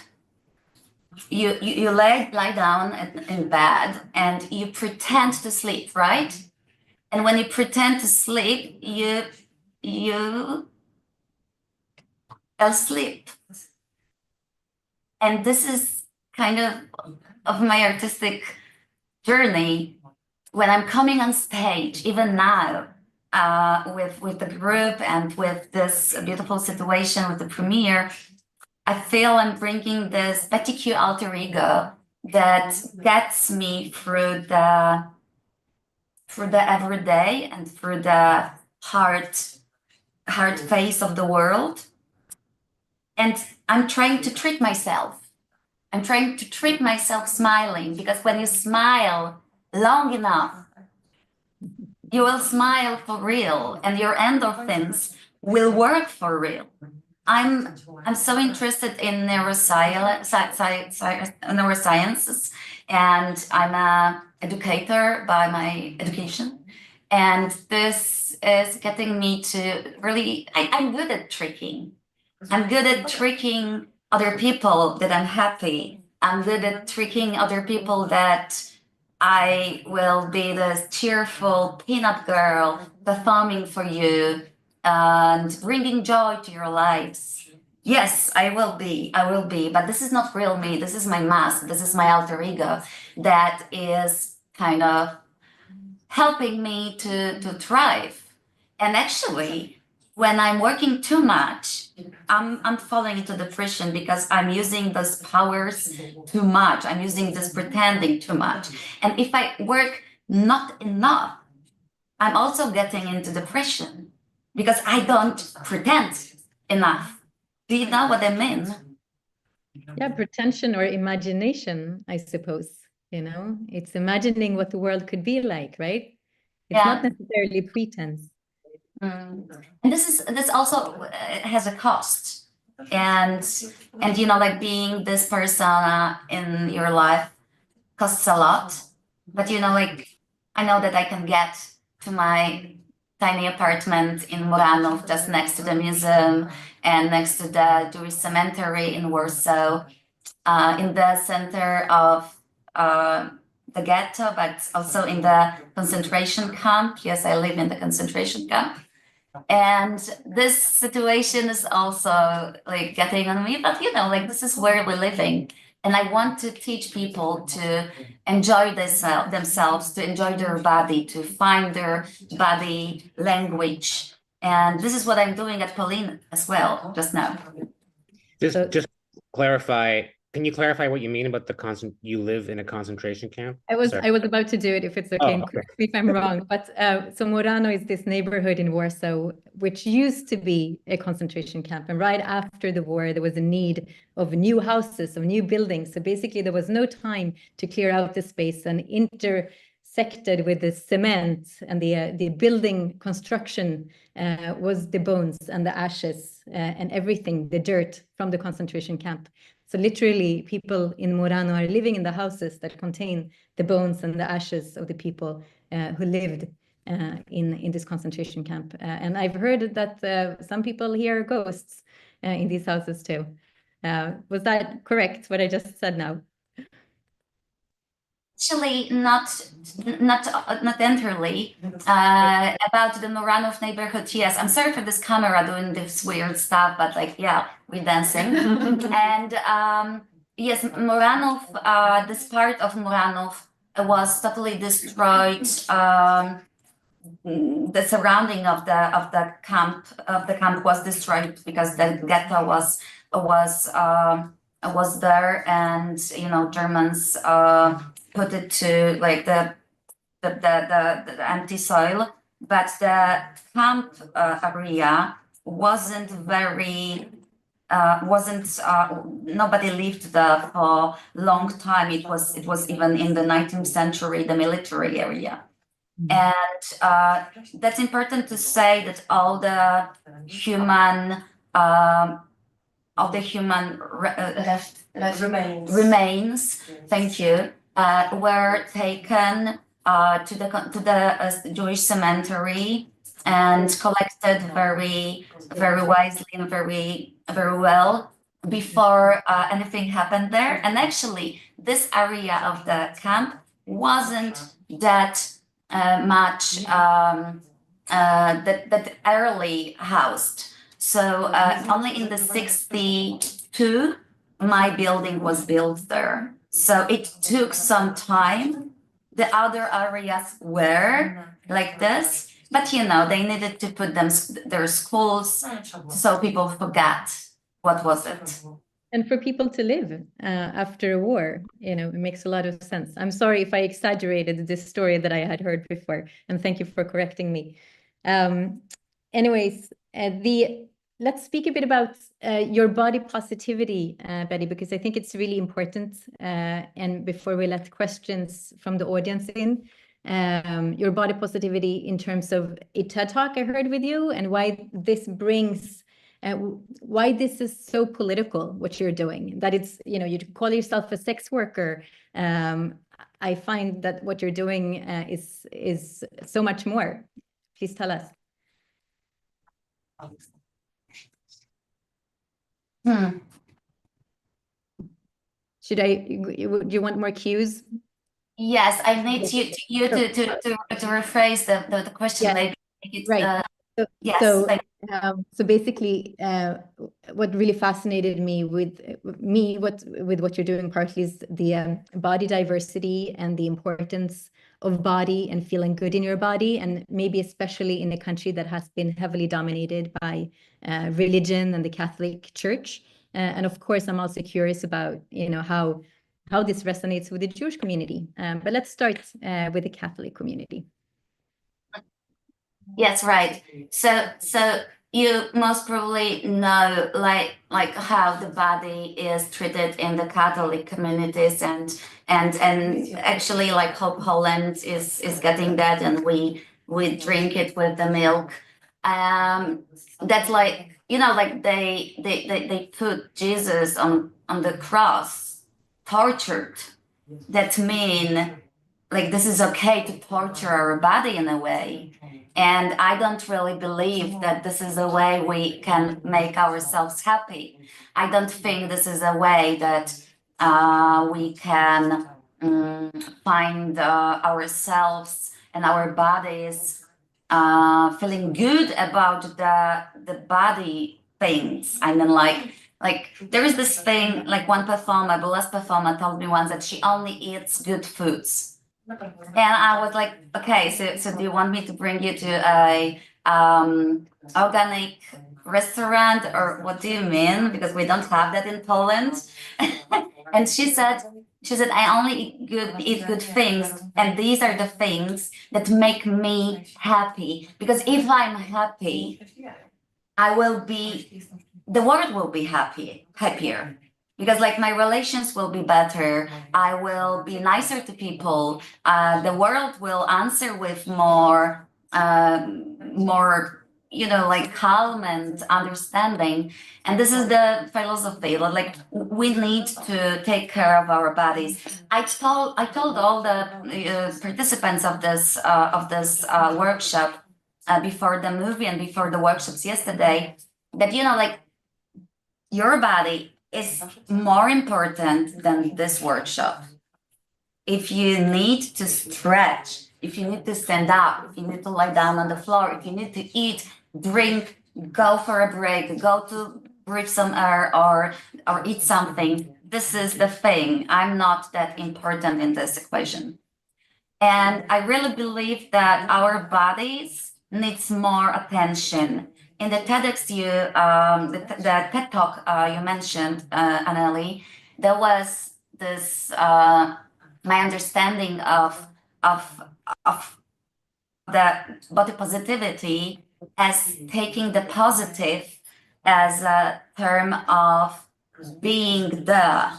you lie down in bed and you pretend to sleep, right? And when you pretend to sleep, you asleep. And this is kind of my artistic journey. When I'm coming on stage, even now, with the group and with this beautiful situation with the premiere, I feel I'm bringing this petit Q alter ego that gets me through the everyday and through the hard phase of the world. And I'm trying to treat myself. I'm trying to treat myself smiling, because when you smile long enough, you will smile for real, and your endorphins will work for real. I'm so interested in neurosciences, and I'm an educator by my education. And this is getting me to really, I'm good at tricking. I'm good at tricking other people that I'm happy. I'm good at tricking other people that I will be this cheerful peanut girl performing for you and bringing joy to your lives. Yes, I will be, but this is not real me. This is my mask. This is my alter ego that is kind of helping me to thrive. And actually, when I'm working too much, I'm falling into depression, because I'm using those powers too much. I'm using this pretending too much. And if I work not enough, I'm also getting into depression. because I don't pretend enough. Do you know what I mean? Yeah, pretension or imagination, I suppose, you know, it's imagining what the world could be like, right? It's not necessarily pretense. And this also has a cost, and you know, like being this persona in your life costs a lot. But you know, like I know that I can get to my tiny apartment in Muranów, just next to the museum and next to the Jewish cemetery in Warsaw, in the center of the ghetto, but also in the concentration camp. Yes, I live in the concentration camp. And this situation is also like getting on me, but you know, like this is where we're living. And I want to teach people to enjoy themselves, to enjoy their body, to find their body language. And this is what I'm doing at Pauline as well, just now. Just clarify. Can you clarify what you mean about you live in a concentration camp? I was about to do it if it's okay, and correct me if I'm wrong. But so Murano is this neighborhood in Warsaw, which used to be a concentration camp. And right after the war, there was a need of new houses, of new buildings. So basically, there was no time to clear out the space, and intersected with the cement and the building construction was the bones and the ashes and everything, the dirt from the concentration camp. So literally, people in Murano are living in the houses that contain the bones and the ashes of the people who lived in this concentration camp. And I've heard that some people hear ghosts in these houses too. Was that correct, what I just said now? Actually, not entirely. About the Muranów neighborhood, yes. I'm sorry for this camera doing this weird stuff, but like, yeah, we're dancing. And yes, Muranów, this part of Muranów was totally destroyed. The surrounding of the camp was destroyed because the ghetto was there, and you know, Germans put it to like the empty soil, but the camp area wasn't very nobody lived there for a long time. It was even in the 19th century the military area. And that's important to say that all the human remains, thank you, were taken to the Jewish cemetery and collected very, very wisely and very, very well before anything happened there. And actually, this area of the camp wasn't that much that early housed. So only in the 62, my building was built there. So it took some time. The other areas were like this, but you know, they needed to put their schools so people forgot what was it. And for people to live after a war, you know, it makes a lot of sense. I'm sorry if I exaggerated this story that I had heard before, and thank you for correcting me. Anyways, let's speak a bit about your body positivity, Betty, because I think it's really important. And before we let questions from the audience in, your body positivity in terms of a TED Talk I heard with you, and why this brings, why this is so political, what you're doing, that it's, you know, you call yourself a sex worker. I find that what you're doing is so much more. Please tell us. Should do you want more cues? Yes, I need you to rephrase the question. Yeah. Maybe make it, right. Yes. So basically, what really fascinated me with what you're doing partly is the body diversity and the importance of body and feeling good in your body, and maybe especially in a country that has been heavily dominated by religion and the Catholic Church. And of course, I'm also curious about, you know, how this resonates with the Jewish community. But let's start with the Catholic community. Yes, right. So you most probably know like how the body is treated in the Catholic communities, and actually like Holland is getting that, and we drink it with the milk. That's like, you know, like they put Jesus on the cross, tortured. That mean like this is okay to torture our body in a way. And I don't really believe that this is a way we can make ourselves happy. I don't think this is a way that we can find ourselves and our bodies feeling good about the body things. I mean, like there is this thing, like one performer, burlesque performer, told me once that she only eats good foods. And I was like, okay, so do you want me to bring you to a organic restaurant, or what do you mean? Because we don't have that in Poland. And she said, I only eat good things, and these are the things that make me happy. Because if I'm happy, the world will be happier. Because like my relations will be better, I will be nicer to people, the world will answer with more, you know, like calm and understanding. And this is the philosophy, like we need to take care of our bodies. I told all the participants of this workshop before the movie and before the workshops yesterday that, you know, like your body is more important than this workshop. If you need to stretch, if you need to stand up, if you need to lie down on the floor, if you need to eat, drink, go for a break, go to breathe some air or eat something, this is the thing. I'm not that important in this equation. And I really believe that our bodies needs more attention. In the TEDx the TED Talk you mentioned, Anneli, there was this my understanding of the body positivity as taking the positive as a term of being the.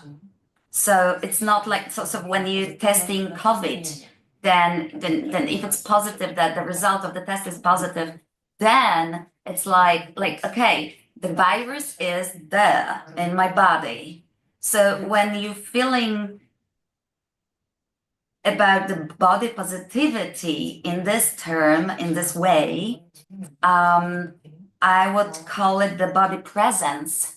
So it's not like so when you're testing COVID, then if it's positive that the result of the test is positive, then it's like okay, the virus is there in my body. So when you're feeling about the body positivity in this term, in this way, I would call it the body presence.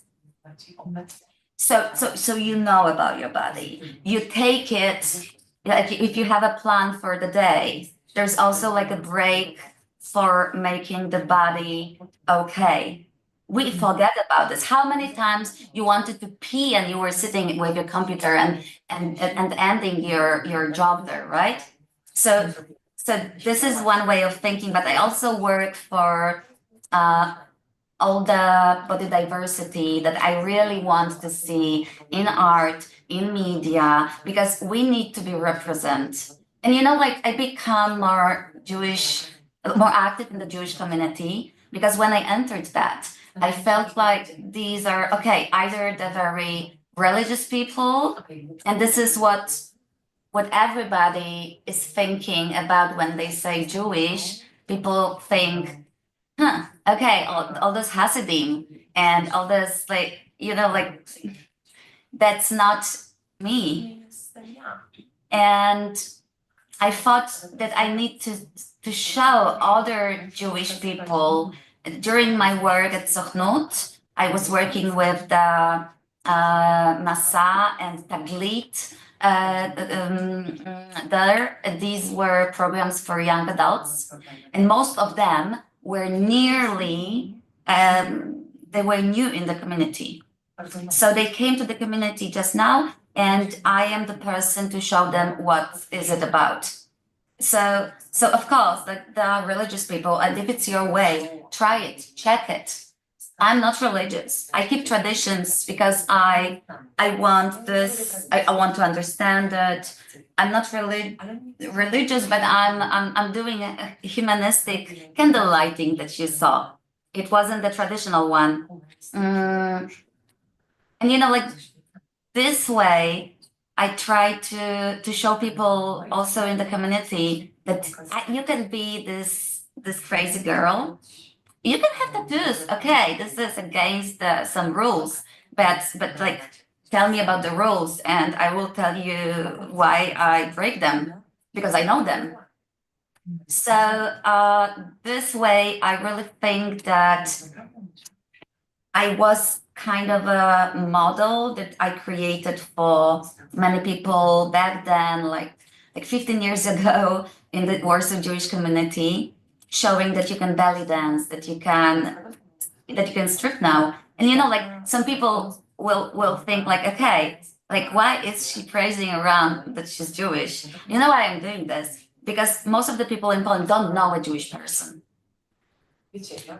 So you know about your body. You take it, like if you have a plan for the day, there's also like a break for making the body okay. We forget about this. How many times you wanted to pee and you were sitting with your computer and ending your job there, right? So this is one way of thinking, but I also work for all the body diversity that I really want to see in art, in media, because we need to be represented. And you know, like I become more active in the Jewish community, because when I entered that, I felt like these are, okay, either the very religious people, and this is what everybody is thinking about when they say Jewish. People think, okay, all this Hasidim and all this, like, you know, like, that's not me. And I thought that I need to show other Jewish people. During my work at Sochnut, I was working with the Masa and Taglit there. These were programs for young adults, and most of them were they were new in the community. So they came to the community just now, and I am the person to show them what is it about. So of course, the religious people, and if it's your way, try it, check it. I'm not religious. I keep traditions because I want this. I want to understand it. I'm not religious, but I'm doing a humanistic candle lighting that you saw. It wasn't the traditional one, and like this way, I try to show people also in the community that you can be this crazy girl. You can have tattoos. Okay, this is against some rules, but like tell me about the rules, and I will tell you why I break them because I know them. So this way, I really think that I was kind of a model that I created for many people back then, like 15 years ago in the Warsaw Jewish community, showing that you can belly dance, that you can strip now. And like some people will think like, okay, like why is she praising around that she's Jewish? You know why I'm doing this? Because most of the people in Poland don't know a Jewish person.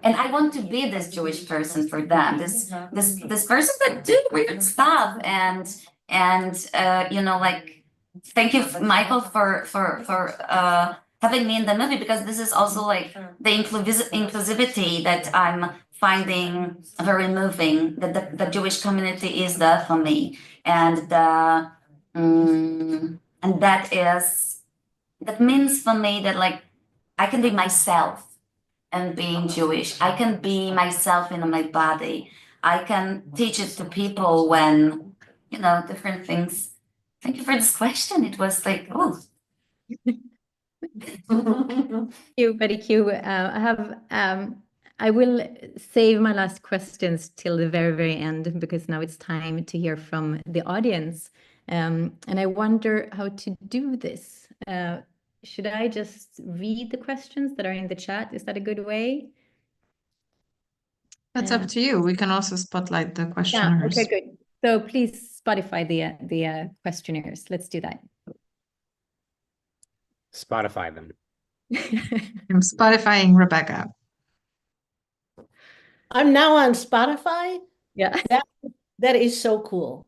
And I want to be this Jewish person for them, this person that do weird stuff, and like, thank you, Michael, for having me in the movie, because this is also like the inclusivity that I'm finding very moving. That the Jewish community is there for me, and that means for me that like I can be myself. And being Jewish, I can be myself in my body. I can teach it to people when, different things. Thank you for this question. It was like, oh. Thank you, very cute. I will save my last questions till the very, very end, because now it's time to hear from the audience. And I wonder how to do this. Should I just read the questions that are in the chat? Is that a good way? That's up to you. We can also spotlight the questionnaires. Yeah, okay, good. So please Spotify the questionnaires. Let's do that. Spotify them. I'm Spotifying Rebecca. I'm now on Spotify. Yeah. That is so cool.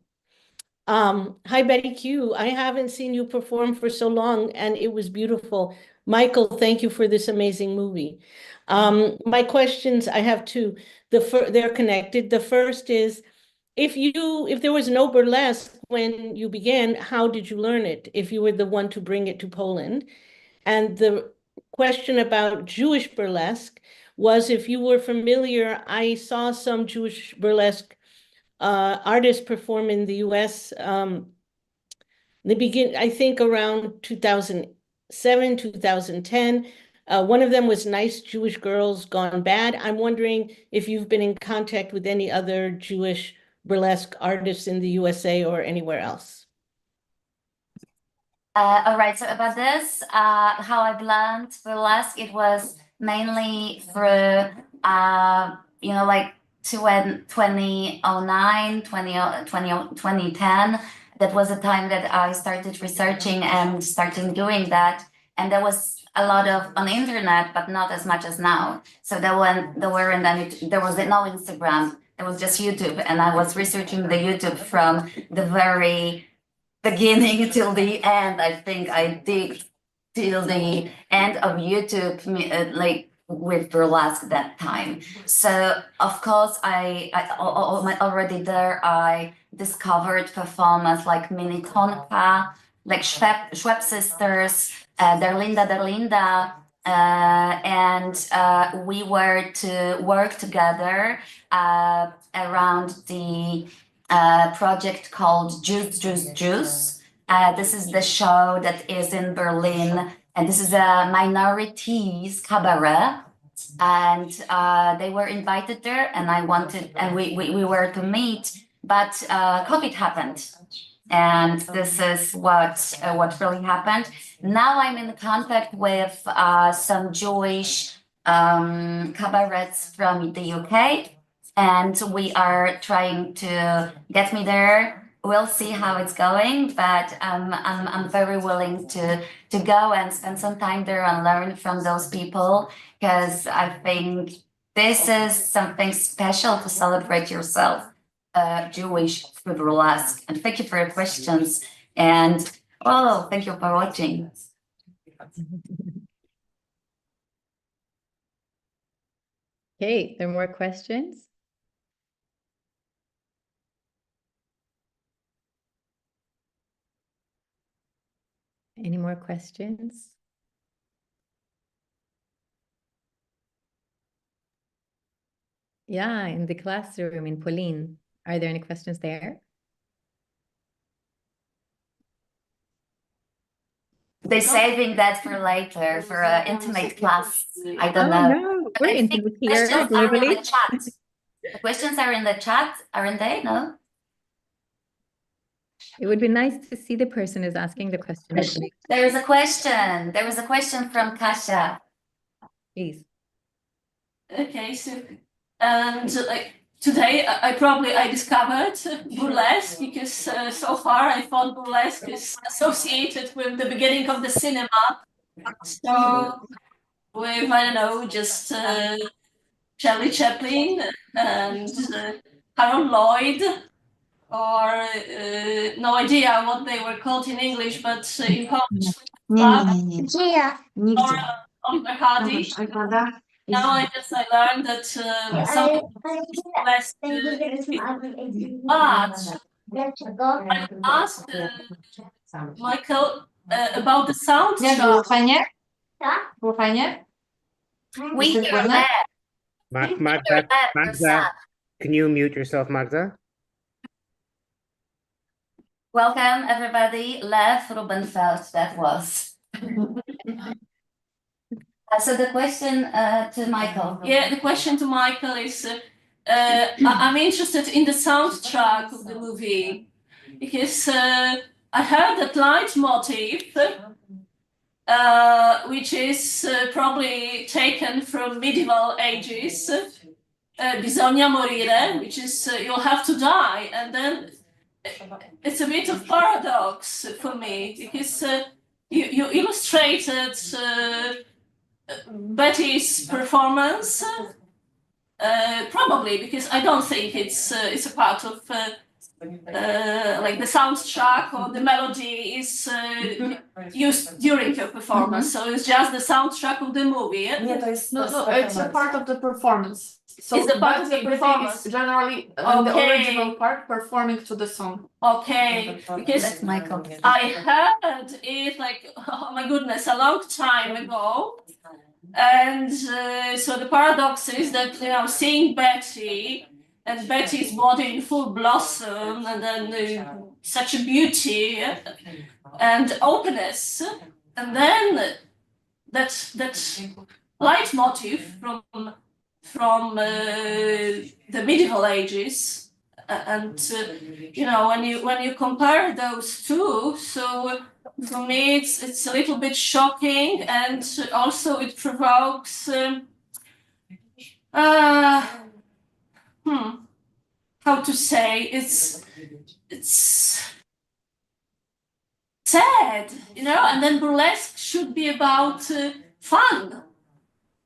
Hi, Betty Q. I haven't seen you perform for so long, and it was beautiful. Michael, thank you for this amazing movie. My questions, I have two. They're connected. The first is, if there was no burlesque when you began, how did you learn it, if you were the one to bring it to Poland? And the question about Jewish burlesque was, if you were familiar, I saw some Jewish burlesque artists perform in the US. I think around 2007, 2010. One of them was Nice Jewish Girls Gone Bad. I'm wondering if you've been in contact with any other Jewish burlesque artists in the USA or anywhere else. All right, so about this, how I've learned burlesque, it was mainly through, like 2009, 2010. That was a time that I started researching and started doing that. And there was a lot on the internet, but not as much as now. So there was no Instagram. It was just YouTube. And I was researching the YouTube from the very beginning till the end. I think I did till the end of YouTube, with burlesque that time. So of course I already there I discovered performers like Mini Tonka, like Schwepp Sisters, Derlinda, and we were to work together around the project called Juice. This is the show that is in Berlin. And this is a minorities cabaret, and they were invited there, and we were to meet, but COVID happened, and this is what really happened. Now I'm in contact with some Jewish cabarets from the UK, and we are trying to get me there. We'll see how it's going, but I'm very willing to go and spend some time there and learn from those people, because I think this is something special to celebrate yourself, Jewish through burlesque. And thank you for your questions. And oh, thank you for watching. Okay, there are more questions? Any more questions? Yeah, in the classroom in Pauline. Are there any questions there? They're saving that for later, for an intimate class. I don't know. No, we're intimate here Questions are in globally. the chat. The questions are in the chat, aren't they? No? It would be nice to see the person who's asking the question. Actually. There is a question. There is a question from Kasia. Please. Okay, so like today I discovered burlesque because so far I thought burlesque is associated with the beginning of the cinema. So with I don't know, just Charlie Chaplin and Harold Lloyd, or no idea what they were called in English, but in Polish, or Oliver Hardy. Now I learned that some burlesque but I asked Michael about the soundtrack. Było fajnie? We hear that. Magda, can you mute yourself, Magda? Welcome, everybody. Lev Rubenfeld, that was. So the question to Michael. Yeah, the question to Michael is, I'm interested in the soundtrack of the movie because I heard that leitmotif, which is probably taken from medieval ages, bisogna morire, which is you'll have to die, and then it's a bit of paradox for me because you illustrated Betty's performance, probably because I don't think it's a part of like the soundtrack or the melody is used during your performance, so it's just the soundtrack of the movie. No, it's a part of the performance. So it's the part of the performance. Is generally the original part performing to the song. Okay, because that's Michael. I heard it like, oh my goodness, a long time ago. And so the paradox is that, you know, seeing Betty and Betty's body in full blossom, and then such a beauty and openness, and then that leitmotif from the medieval ages, and you know, when you compare those two, so for me it's a little bit shocking, and also it provokes how to say, it's sad, you know, and then burlesque should be about fun,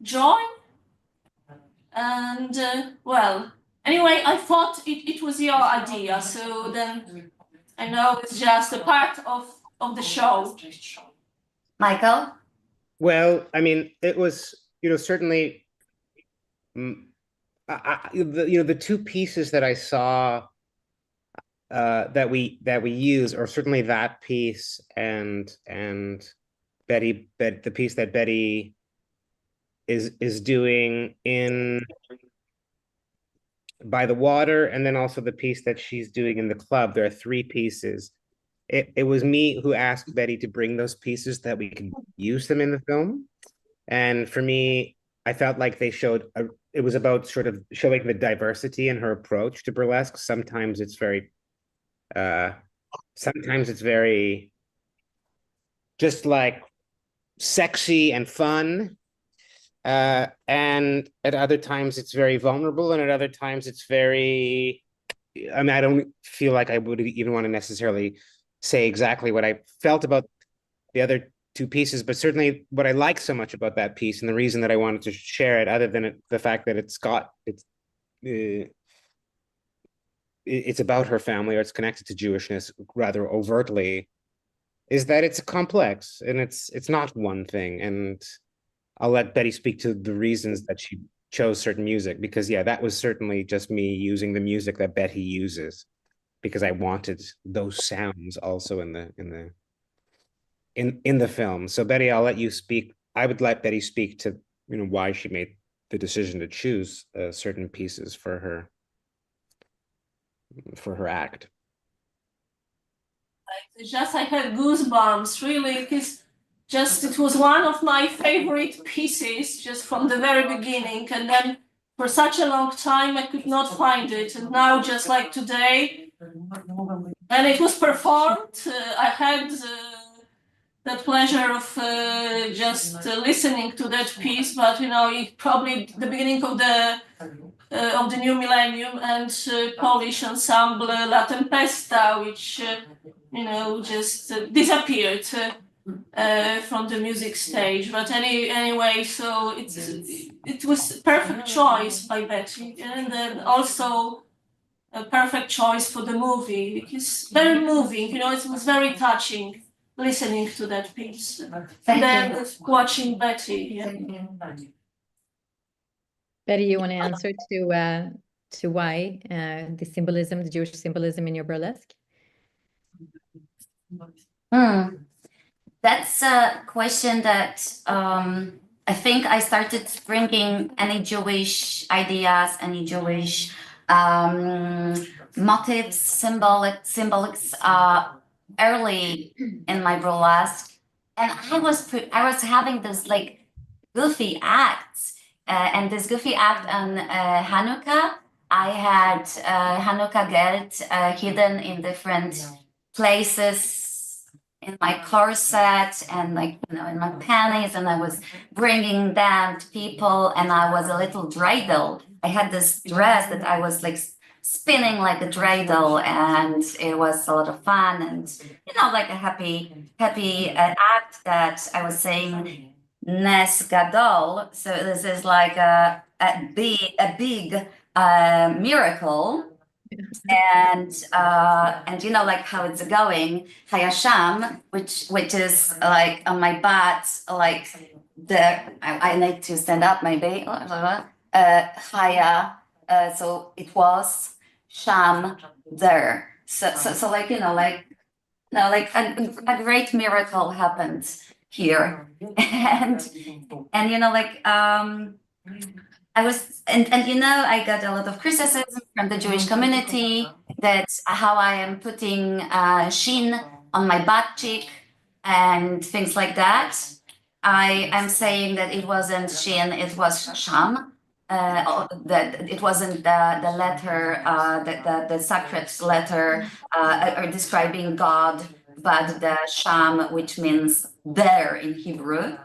joy, and well, anyway, I thought it was your idea, so then I know it's just a part of the show. Michael? Well, I mean, it was, you know, certainly, the two pieces that I saw that we use, or certainly that piece and Betty, the piece that Betty is doing in By the Water, and then also the piece that she's doing in the club. There are three pieces. It was me who asked Betty to bring those pieces that we could use them in the film. And for me, I felt like they showed, it was about sort of showing the diversity in her approach to burlesque. Sometimes it's very just like sexy and fun. And at other times it's very vulnerable, and at other times it's very, I mean, I don't feel like I would even want to necessarily say exactly what I felt about the other two pieces, but certainly what I like so much about that piece and the reason that I wanted to share it, other than the fact that it's about her family, or it's connected to Jewishness rather overtly, is that it's complex and it's not one thing. And I'll let Betty speak to the reasons that she chose certain music, because yeah, that was certainly just me using the music that Betty uses, because I wanted those sounds also in the film. So Betty, I'll let you speak. I would let Betty speak to why she made the decision to choose certain pieces for her act. I had goosebumps, really, because it was one of my favorite pieces just from the very beginning, and then for such a long time I could not find it, and now just like today, and it was performed. I had the pleasure of just listening to that piece, but it probably the beginning of the new millennium, and Polish ensemble La Tempesta, which just disappeared from the music stage. But anyway, so it was a perfect choice by Betty, and then also a perfect choice for the movie. It's very moving, it was very touching listening to that piece. And then watching Betty. Yeah. Betty, you want to answer to why the symbolism, the Jewish symbolism in your burlesque? That's a question that I think I started bringing any Jewish ideas, any Jewish motifs, symbolics early in my burlesque, and I was having this like goofy acts, and this goofy act on Hanukkah. I had Hanukkah gelt hidden in different places in my corset and in my panties, and I was bringing them to people, and I was a little dreidel. I had this dress that I was like spinning like a dreidel, and it was a lot of fun, and like a happy act that I was saying Nes Gadol. So this is like a big miracle. And like how it's going, Hayasham, which is like on my butt, like I need to stand up maybe. Haya, so it was Sham there. So a great miracle happened here, and I was, and I got a lot of criticism from the Jewish community that how I am putting shin on my butt cheek and things like that. I am saying that it wasn't shin, it was sham. That it wasn't the letter, the sacred letter or describing God, but the sham, which means there in Hebrew.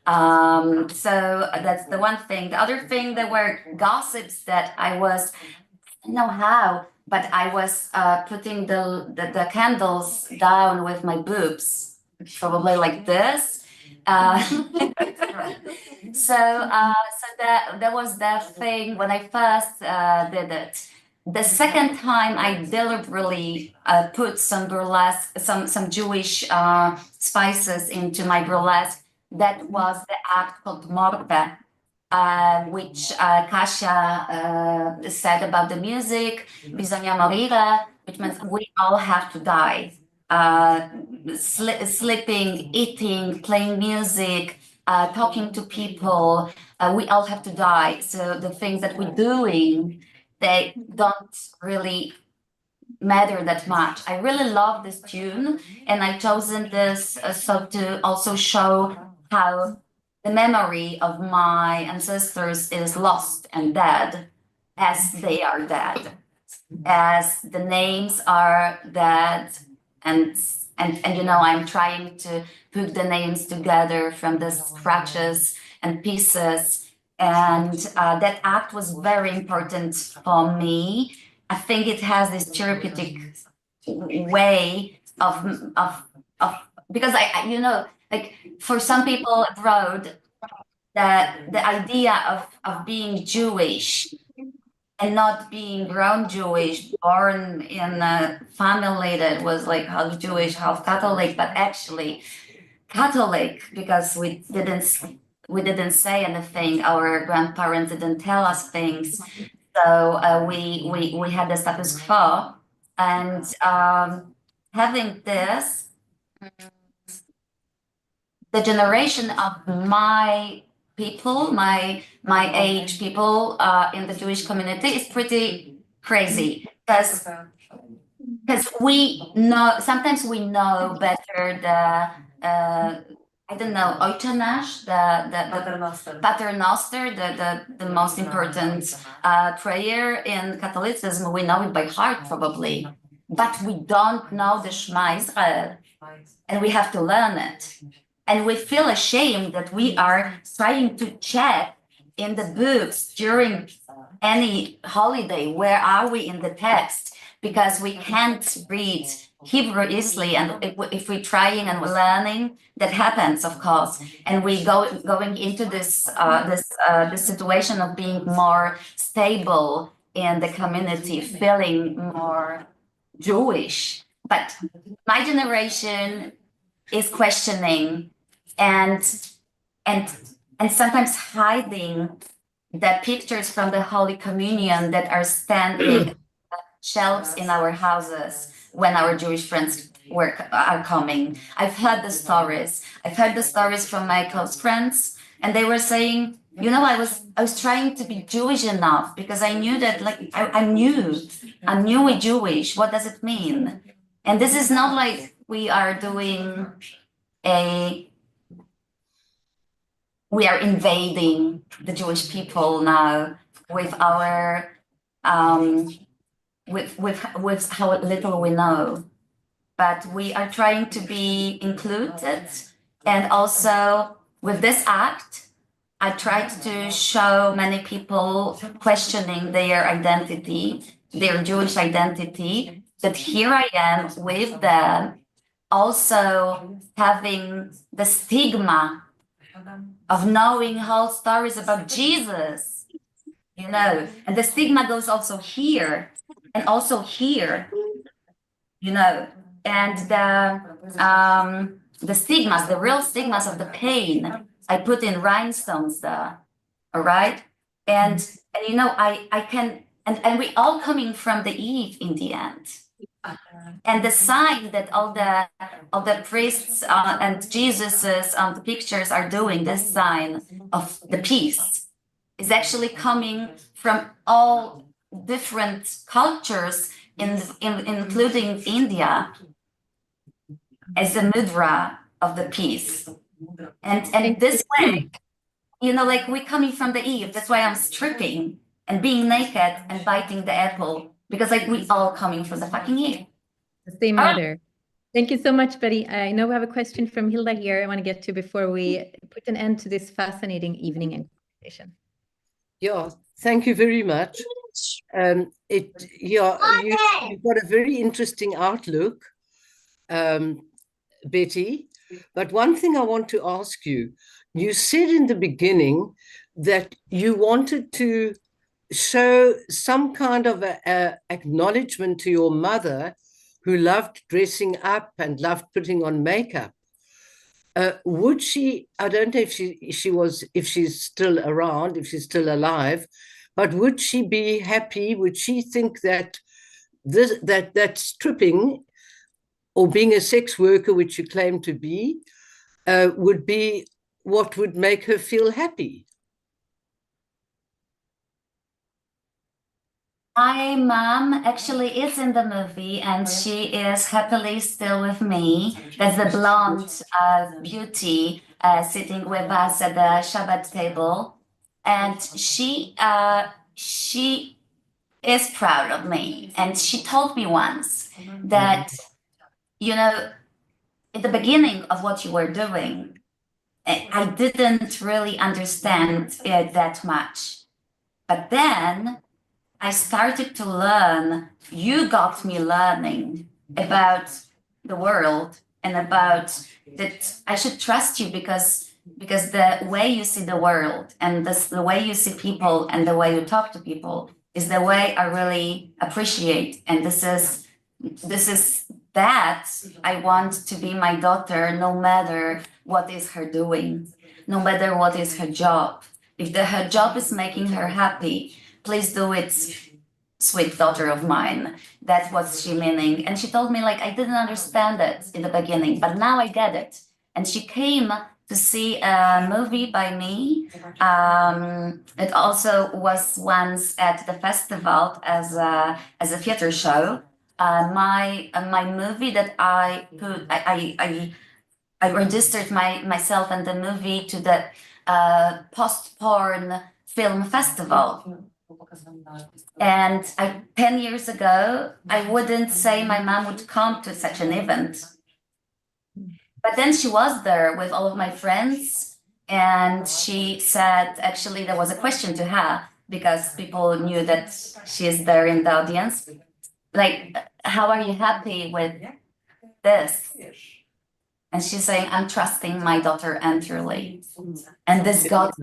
So that's the one thing. The other thing, there were gossips that I was, I don't know how, but I was putting the candles down with my boobs, probably like this. So that was the thing when I first did it. The second time I deliberately put some burlesque, some Jewish spices into my burlesque. That was the act called Morte, which Kasia said about the music, Bisogna morire, which means we all have to die. Sleeping, eating, playing music, talking to people, we all have to die. So the things that we're doing, they don't really matter that much. I really love this tune, and I chosen this so to also show how the memory of my ancestors is lost and dead as they are dead, as the names are dead, and I'm trying to put the names together from the scratches and pieces, and that act was very important for me. I think it has this therapeutic way of because like for some people abroad, the idea of being Jewish and not being grown Jewish, born in a family that was like half Jewish, half Catholic, but actually Catholic because we didn't say anything. Our grandparents didn't tell us things, so we had the status quo, and having this, the generation of my people, my age people in the Jewish community is pretty crazy because we know, sometimes we know better the I don't know, Oitenash, the Paternoster, the most important prayer in Catholicism. We know it by heart probably, but we don't know the Shema Israel, and we have to learn it. And we feel ashamed that we are trying to check in the books during any holiday, where are we in the text? Because we can't read Hebrew easily, and if we're trying and we're learning, that happens, of course. And we going into this situation of being more stable in the community, feeling more Jewish. But my generation is questioning and sometimes hiding the pictures from the Holy Communion that are standing shelves in our houses when our Jewish friends are coming. I've heard the stories. I've heard the stories from my close friends, and they were saying, you know, I was trying to be Jewish enough because I knew that, like, I knew we're Jewish. What does it mean? And this is not like we are doing we are invading the Jewish people now with our with how little we know, but we are trying to be included. And also with this act, I tried to show many people questioning their identity, their Jewish identity, that here I am with them, also having the stigma of knowing whole stories about Jesus, you know, and the stigma goes also here and also here, you know, and the stigmas, the real stigmas of the pain, I put in rhinestones there, all right? And you know, I can, and we all coming from the Eve in the end. And the sign that all the priests and Jesus's the pictures are doing, this sign of the peace, is actually coming from all different cultures, including India, as the mudra of the peace. And this way, you know, like we're coming from the Eve. That's why I'm stripping and being naked and biting the apple, because like we all coming from the fucking Eve. The same order. Thank you so much, Betty. I know we have a question from Hilda here I want to get to before we put an end to this fascinating evening and conversation. Yeah, thank you very much. You've got a very interesting outlook, Betty. But one thing I want to ask you, you said in the beginning that you wanted to show some kind of a acknowledgement to your mother, who loved dressing up and loved putting on makeup. Would she, I don't know if she's still around, if she's still alive, but would she be happy? Would she think that that stripping or being a sex worker, which you claim to be, would be what would make her feel happy? My mom actually is in the movie, and she is happily still with me. That's the blonde beauty sitting with us at the Shabbat table, and she is proud of me. And she told me once that, you know, at the beginning of what you were doing, I didn't really understand it that much, but then I started to learn. You got me learning about the world and about that I should trust you because the way you see the world and the way you see people and the way you talk to people is the way I really appreciate. And this is that I want to be my daughter, no matter what is her doing, no matter what is her job. If her job is making her happy, please do it, sweet daughter of mine. That's what she meaning. And she told me, like, I didn't understand it in the beginning, but now I get it. And she came to see a movie by me. It also was once at the festival as a theater show. My movie that I registered myself and the movie to the post-porn film festival. And 10 years ago, I wouldn't say my mom would come to such an event. But then she was there with all of my friends, and she said, actually, there was a question to her because people knew that she is there in the audience. Like, how are you happy with this? And she's saying, I'm trusting my daughter entirely. And this got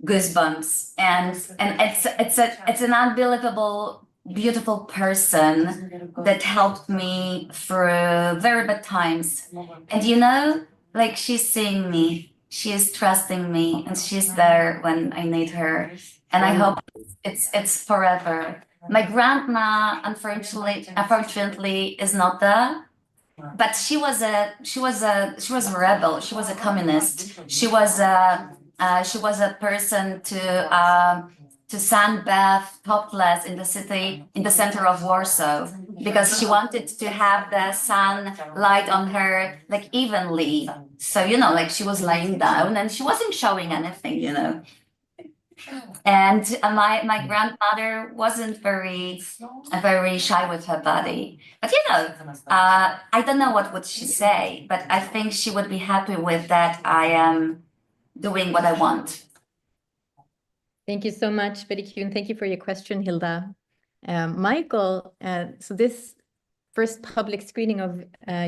goosebumps. And it's an unbelievable, beautiful person that helped me through very bad times. And you know, like, she's seeing me, she is trusting me, and she's there when I need her. And I hope it's forever. My grandma, unfortunately, is not there. But she was a rebel. She was a communist. She was a person to sunbathe topless in the city, in the center of Warsaw, because she wanted to have the sunlight on her like evenly. So, you know, like she was lying down and she wasn't showing anything, you know. And my grandmother wasn't very shy with her body. But, you know, I don't know what would she say, but I think she would be happy with that I am doing what I want. Thank you so much, Betty Q, and thank you for your question, Hilda. Michael, so this first public screening of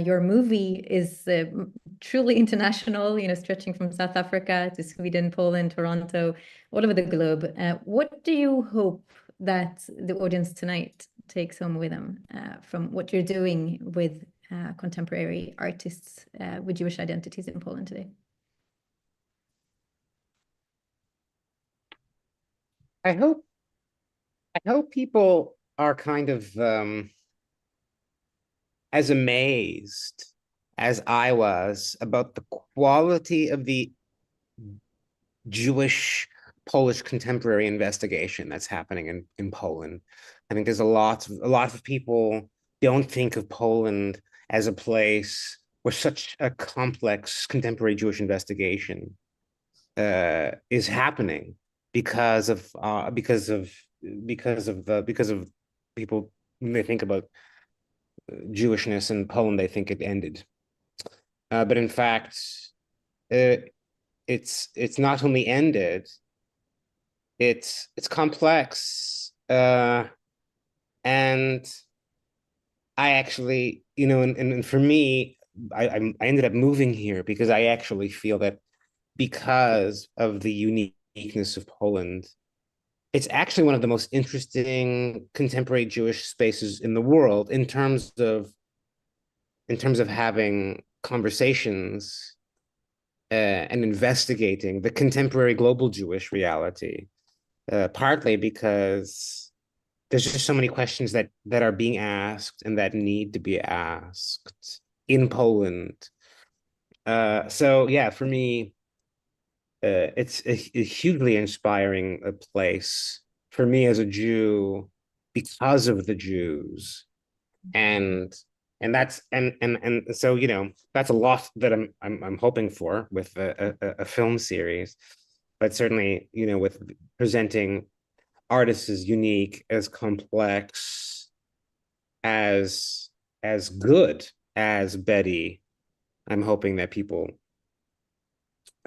your movie is truly international, you know, stretching from South Africa to Sweden, Poland, Toronto, all over the globe. What do you hope that the audience tonight takes home with them from what you're doing with contemporary artists with Jewish identities in Poland today? I hope people are kind of as amazed as I was about the quality of the Jewish Polish contemporary investigation that's happening in Poland. I think there's a lot of people don't think of Poland as a place where such a complex contemporary Jewish investigation is happening because of people, when they think about Jewishness in Poland, they think it ended. But in fact, it's not only ended, it's complex. And I actually, you know, and for me, I ended up moving here because I actually feel that because of the uniqueness of Poland, it's actually one of the most interesting contemporary Jewish spaces in the world in terms of having conversations and investigating the contemporary global Jewish reality, partly because there's just so many questions that are being asked and that need to be asked in Poland. So yeah, for me, it's a hugely inspiring place for me as a Jew because of the Jews, and so, you know, that's a lot that I'm hoping for with a film series, but certainly, you know, with presenting artists as unique, as complex, as good as Betty, I'm hoping that people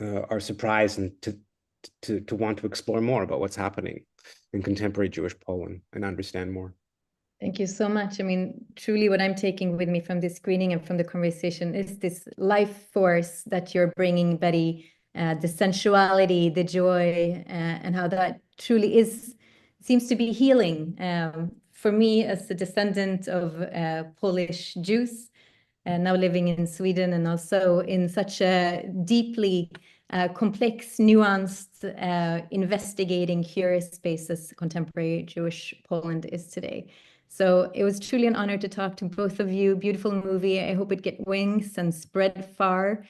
are surprised and to want to explore more about what's happening in contemporary Jewish Poland and understand more. Thank you so much. I mean, truly what I'm taking with me from this screening and from the conversation is this life force that you're bringing, Betty, the sensuality, the joy, and how that truly seems to be healing. For me, as a descendant of Polish Jews, now living in Sweden, and also in such a deeply complex, nuanced, investigating, curious space as contemporary Jewish Poland is today. So it was truly an honor to talk to both of you. Beautiful movie. I hope it gets wings and spread far.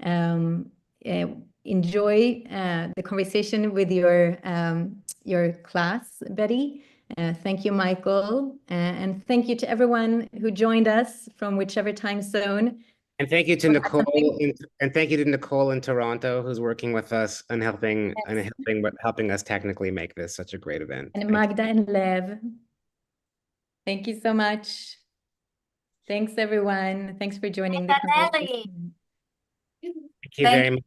Enjoy the conversation with your class, Betty. Thank you, Michael. And thank you to everyone who joined us from whichever time zone. And thank you to Nicole, and thank you to Nicole in Toronto, who's working with us and helping us technically make this such a great event. And Magda and Lev. Thank you so much. Thanks, everyone. Thanks for joining the conversation. Thank you very much.